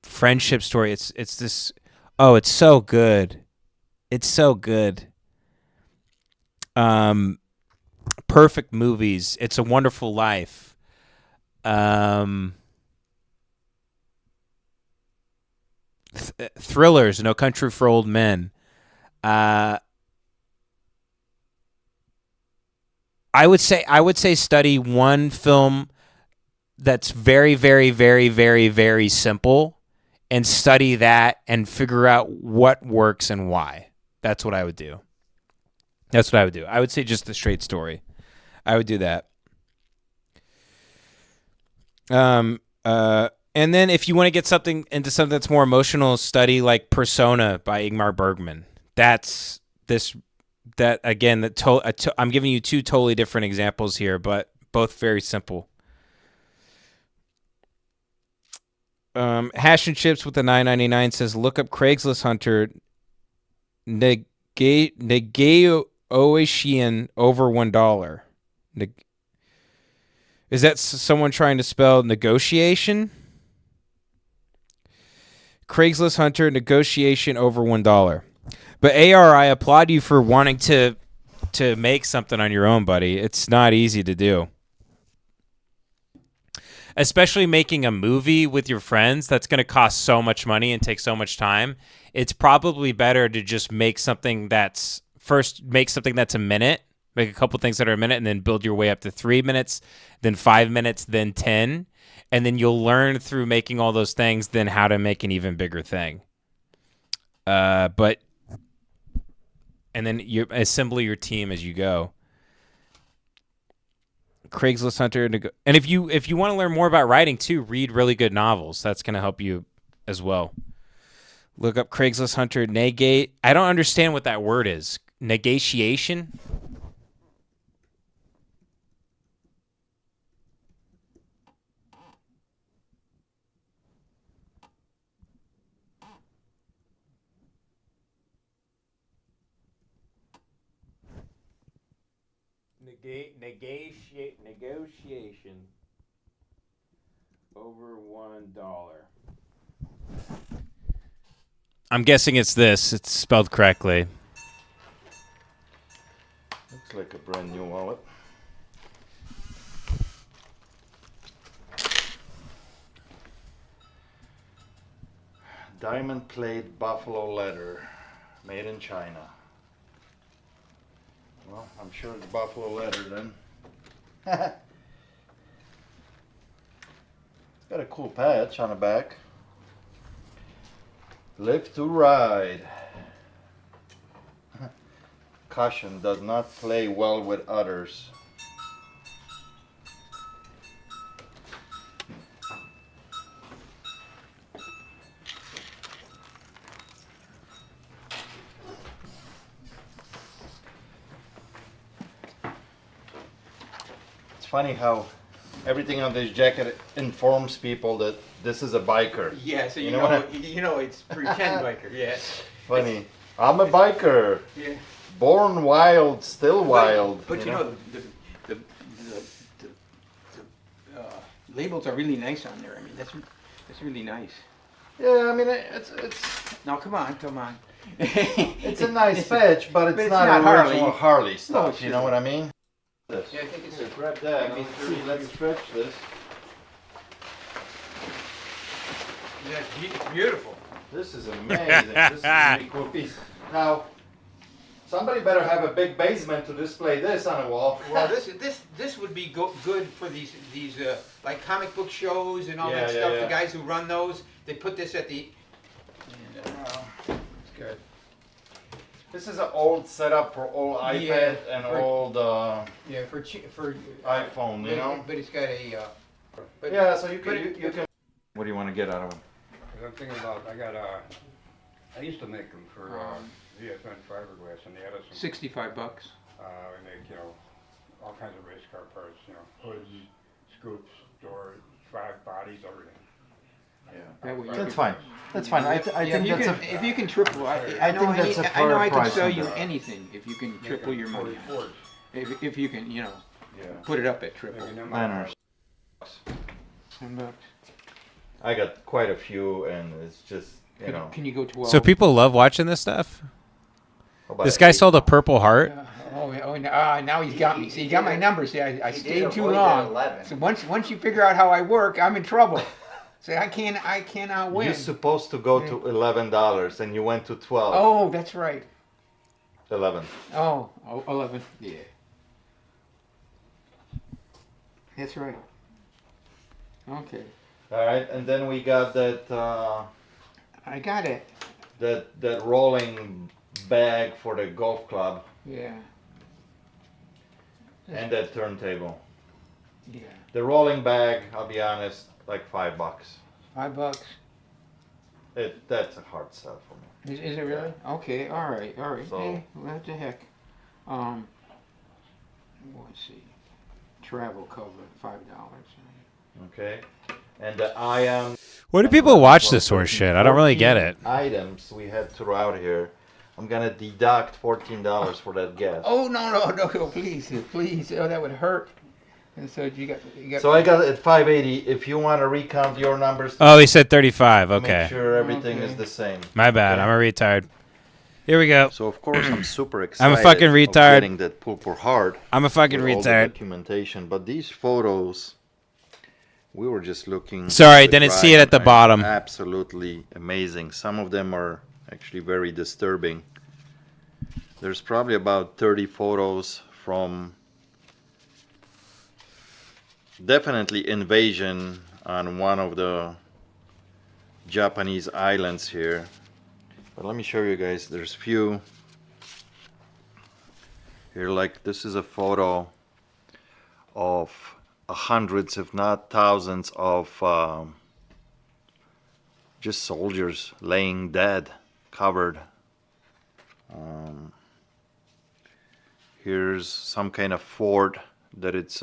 friendship story. It's so good. It's so good. Perfect movies. It's a Wonderful Life. Thrillers, No Country for Old Men. I would say study one film that's very, very, very, very, very simple and study that and figure out what works and why. That's what I would do. I would say just The Straight Story. I would do that. And then if you want to get into something that's more emotional, study Persona by Ingmar Bergman. I'm giving you two totally different examples here, but both very simple. Hash and Chips with the $9.99 says, look up Craigslist Hunter. Negotiation over $1. Is that someone trying to spell negotiation? Craigslist Hunter, negotiation over $1. But AR, I applaud you for wanting to make something on your own, buddy. It's not easy to do. Especially making a movie with your friends that's going to cost so much money and take so much time. It's probably better to just make something that's a minute. Make a couple things that are a minute and then build your way up to 3 minutes, then 5 minutes, then 10. And then you'll learn through making all those things then how to make an even bigger thing. And then you assemble your team as you go. Craigslist Hunter. And if you want to learn more about writing too, read really good novels. That's going to help you as well. Look up Craigslist Hunter, negate. I don't understand what that word is. Negatiation? Negotiation over $1. I'm guessing it's this. It's spelled correctly. Looks like a brand new wallet. Diamond plate buffalo leather, made in China. Well, I'm sure it's buffalo leather then. It's got a cool patch on the back. Live to ride. Caution, does not play well with others. funny how everything on this jacket informs people that this is a biker. Yeah, so you know it's pretend biker. Yeah. Funny. I'm a biker. Yeah. Born wild, still wild. But you know the labels are really nice on there. I mean that's really nice. Yeah, I mean it's. Now come on. It's a nice fetch, but it's not original Harley stuff. No, you know what I mean? Yeah, I think it's Here, grab that. Let's stretch this. Yeah, it's beautiful. This is amazing. This is a really cool piece. Now, somebody better have a big basement to display this on a wall. Well, this would be good for these like comic book shows and all that stuff. Yeah. The guys who run those, they put this at the. It's good. This is an old setup for old iPad and old yeah for iPhone, you know. But it's got a. Yeah, so you can. What do you want to get out of them? I'm thinking about, I used to make them for VFN fiberglass in the Edison. $65. We make, all kinds of race car parts, hoods, scoops, doors, drive bodies, everything. Yeah. That's fine. That's fine. I think if you can triple, I know I can sell you anything if you can triple your money. If you can, put it up at triple. Manners. $10. I got quite a few, and it's just, Can you go 12? So people love watching this stuff? about This guy sold a Purple Heart. Now he's got me. See, he got my number. See, I stayed too avoid long. that 11. So once you figure out how I work, I'm in trouble. See, I cannot win. You're supposed to go to $11, and you went to 12. Oh, that's right. 11. Oh, 11. Yeah. That's right. Okay. All right, and then we got that. I got it. That rolling bag for the golf club. Yeah. And that turntable. Yeah. The rolling bag, I'll be honest, like $5. $5. That's a hard sell for me. Is it really? Okay. All right. So- Hey, what the heck? Let's see. Travel cover, $5. Okay. And the IAM. Why do people watch this horse shit? I don't really get it. Items we had throughout here. I'm gonna deduct $14 for that gas. Oh no! Please! Oh, that would hurt. And so you got. So I got it at 580. If you want to recount your numbers. Oh, he said 35. Okay. Make sure everything is the same. My bad. I'm a retard. Here we go. So of course I'm super excited. I'm a fucking of retard. Getting that Purple Heart. I'm a fucking with all the retard. documentation, but these photos, we were just looking. Sorry, with didn't see it at the Ryan, bottom. Absolutely amazing. Some of them are actually very disturbing. There's probably about 30 photos from definitely invasion on one of the Japanese islands here. But let me show you guys, there's few here. Like this is a photo of hundreds if not thousands of just soldiers laying dead, covered. Here's some kind of fort that it's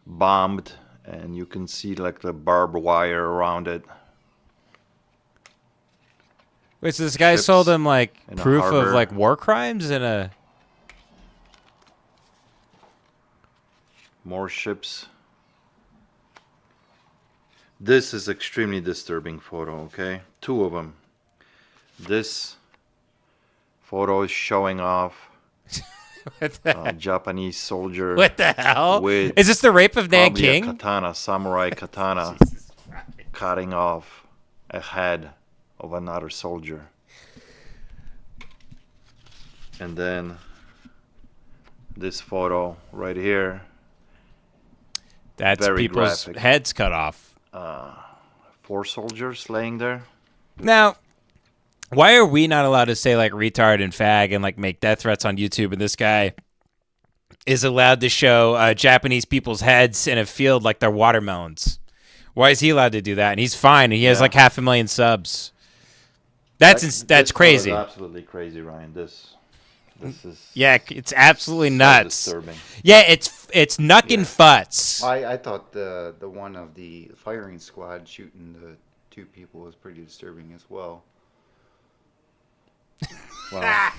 bombed, and you can see like the barbed wire around it. Wait, so this guy Ships sold him like in a proof of harbor. like war crimes in a. More ships. This is extremely disturbing photo, okay? Two of them. This photo is showing off a Japanese soldier. What the hell? With Is this the rape of probably a Nanking? katana, samurai katana, cutting off a head of another soldier. And then this photo right here. That's very people's graphic. heads cut off. 4 soldiers laying there. Now, why are we not allowed to say like retard and fag and like make death threats on YouTube, and this guy is allowed to show Japanese people's heads in a field like they're watermelons? Why is he allowed to do that? And he's fine, and he has like 500,000 subs. That's This photo is crazy. absolutely crazy, Ryan. This This is it's absolutely nuts. disturbing. Yeah, it's knuckin' futs. I thought the one of the firing squad shooting the 2 people was pretty disturbing as well. Wow.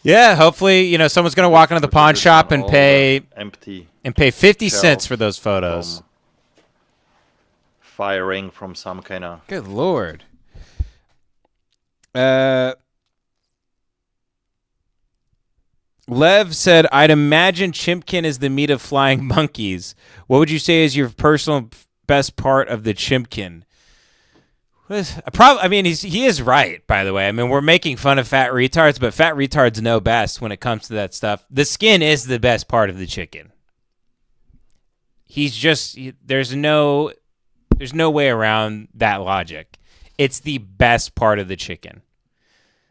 Yeah, hopefully, someone's gonna walk into the pawn shop and pay empty 50 cents for those photos. Firing from some kind of. Good lord. Lev said, "I'd imagine chimpkin is the meat of flying monkeys. What would you say is your personal best part of the chimpkin?" He is right, by the way. I mean, we're making fun of fat retards, but fat retards know best when it comes to that stuff. The skin is the best part of the chicken. There's no way around that logic. It's the best part of the chicken.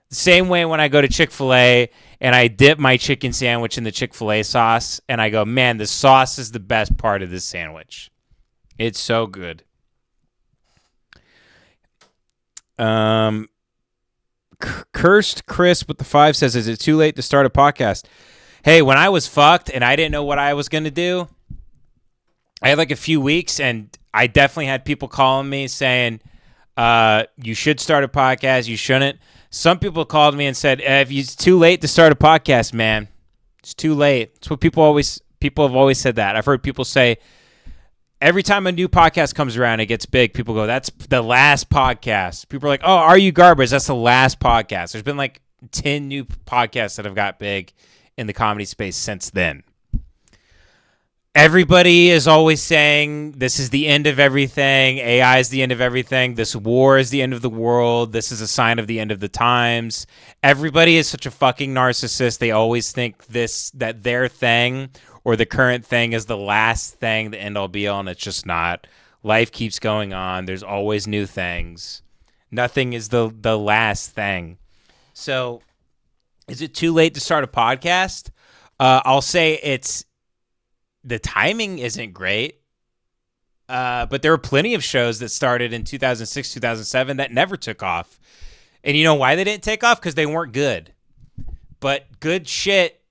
The same way when I go to Chick-fil-A and I dip my chicken sandwich in the Chick-fil-A sauce and I go, man, the sauce is the best part of this sandwich. It's so good. Cursed Chris with the 5 says, "Is it too late to start a podcast?" Hey, when I was fucked and I didn't know what I was going to do, I had like a few weeks and I definitely had people calling me saying, you should start a podcast. You shouldn't. Some people called me and said, if it's too late to start a podcast, man, it's too late. It's what people have always said that. I've heard people say, every time a new podcast comes around, it gets big. People go, that's the last podcast. People are like, oh, Are You Garbage? That's the last podcast. There's been like 10 new podcasts that have got big in the comedy space since then. Everybody is always saying this is the end of everything. AI is the end of everything. This war is the end of the world. This is a sign of the end of the times. Everybody is such a fucking narcissist. They always think that their thing or the current thing is the last thing, the end all be all, and it's just not. Life keeps going on. There's always new things. Nothing is the last thing. So, is it too late to start a podcast? I'll say the timing isn't great, but there were plenty of shows that started in 2006, 2007 that never took off. And you know why they didn't take off? Because they weren't good. But good shit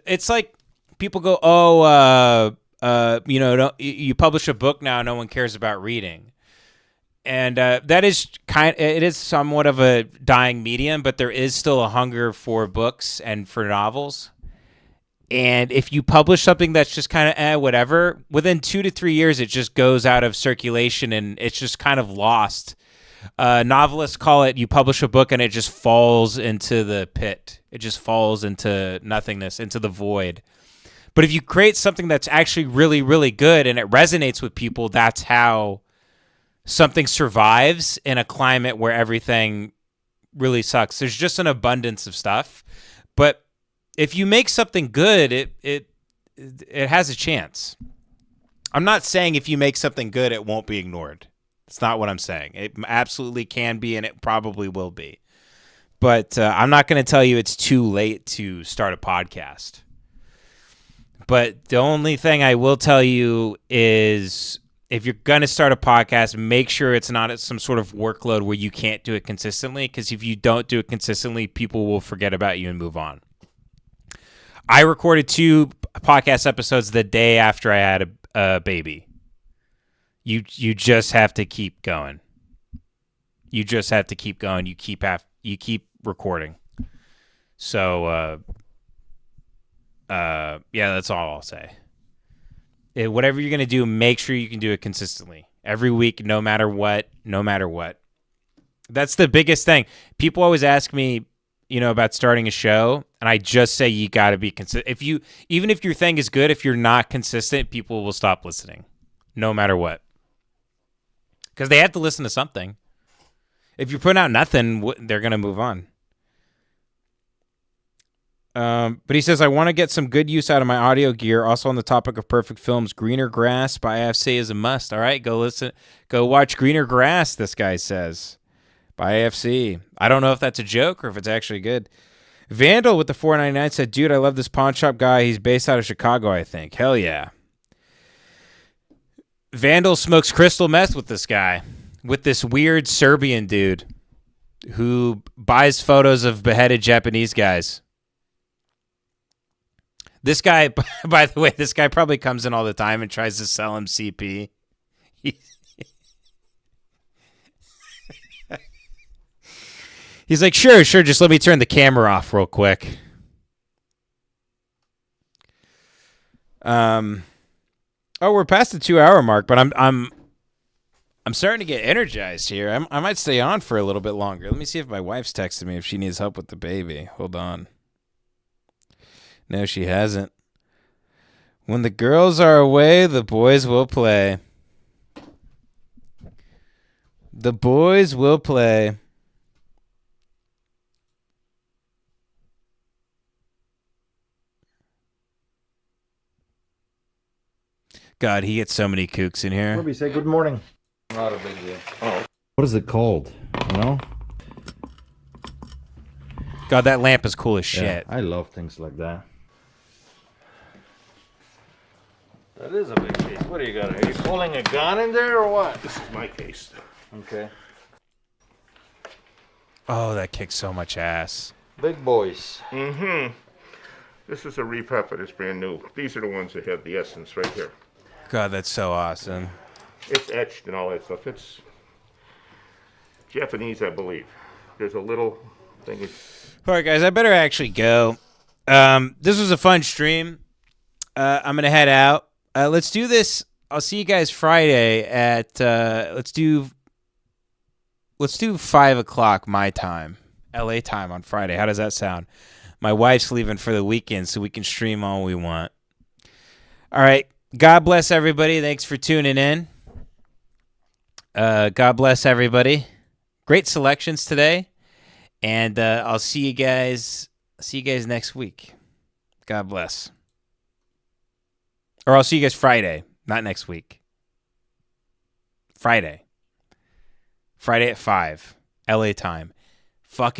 it's like people go, you publish a book now, no one cares about reading. And that is it is somewhat of a dying medium, but there is still a hunger for books and for novels. And if you publish something that's just kind of whatever, within 2 to 3 years, it just goes out of circulation and it's just kind of lost. Novelists call it, you publish a book and it just falls into the pit. It just falls into nothingness, into the void. But if you create something that's actually really, really good and it resonates with people, that's how something survives in a climate where everything really sucks. There's just an abundance of stuff. But if you make something good, it has a chance. I'm not saying if you make something good, it won't be ignored. It's not what I'm saying. It absolutely can be, and it probably will be. But I'm not going to tell you it's too late to start a podcast. But the only thing I will tell you is if you're going to start a podcast, make sure it's not at some sort of workload where you can't do it consistently, because if you don't do it consistently, people will forget about you and move on. I recorded 2 podcast episodes the day after I had a baby. You just have to keep going. You just have to keep going. You keep recording. So yeah, that's all I'll say. Whatever you're gonna do, make sure you can do it consistently every week, no matter what. That's the biggest thing. People always ask me, about starting a show, and I just say you got to be consistent. Even if your thing is good, if you're not consistent, people will stop listening, no matter what, because they have to listen to something. If you're putting out nothing, they're gonna move on. But he says, I want to get some good use out of my audio gear. Also on the topic of perfect films, Greener Grass by AFC is a must. All right, go watch Greener Grass, this guy says, by AFC. I don't know if that's a joke or if it's actually good. Vandal with the 499 said, dude, I love this pawn shop guy. He's based out of Chicago, I think. Hell yeah. Vandal smokes crystal meth with this guy. with this weird Serbian dude who buys photos of beheaded Japanese guys. This guy, by the way, this guy probably comes in all the time and tries to sell him CP. He's like, sure, just let me turn the camera off real quick. Oh, we're past the 2-hour mark, but I'm starting to get energized here. I might stay on for a little bit longer. Let me see if my wife's texted me if she needs help with the baby. Hold on. No, she hasn't. When the girls are away, the boys will play. The boys will play. God, he gets so many kooks in here. Ruby, say good morning. Not a big deal. Oh. What is it called? You know? God, that lamp is cool as shit. Yeah, I love things like that. That is a big case. What do you got? Are you pulling a gun in there or what? This is my case. Okay. Oh, that kicks so much ass. Big boys. Mm-hmm. This is a repop, it's brand new. These are the ones that have the essence right here. God, that's so awesome. It's etched and all that stuff. It's Japanese, I believe. There's a little thing. All right, guys, I better actually go. This was a fun stream. I'm going to head out. Let's do this. I'll see you guys Friday at, let's do 5 o'clock my time, LA time on Friday. How does that sound? My wife's leaving for the weekend, so we can stream all we want. All right. God bless everybody. Thanks for tuning in. God bless everybody. Great selections today. And I'll see you guys next week. God bless. Or I'll see you guys Friday, not next week. Friday. Friday at 5, LA time. Fucking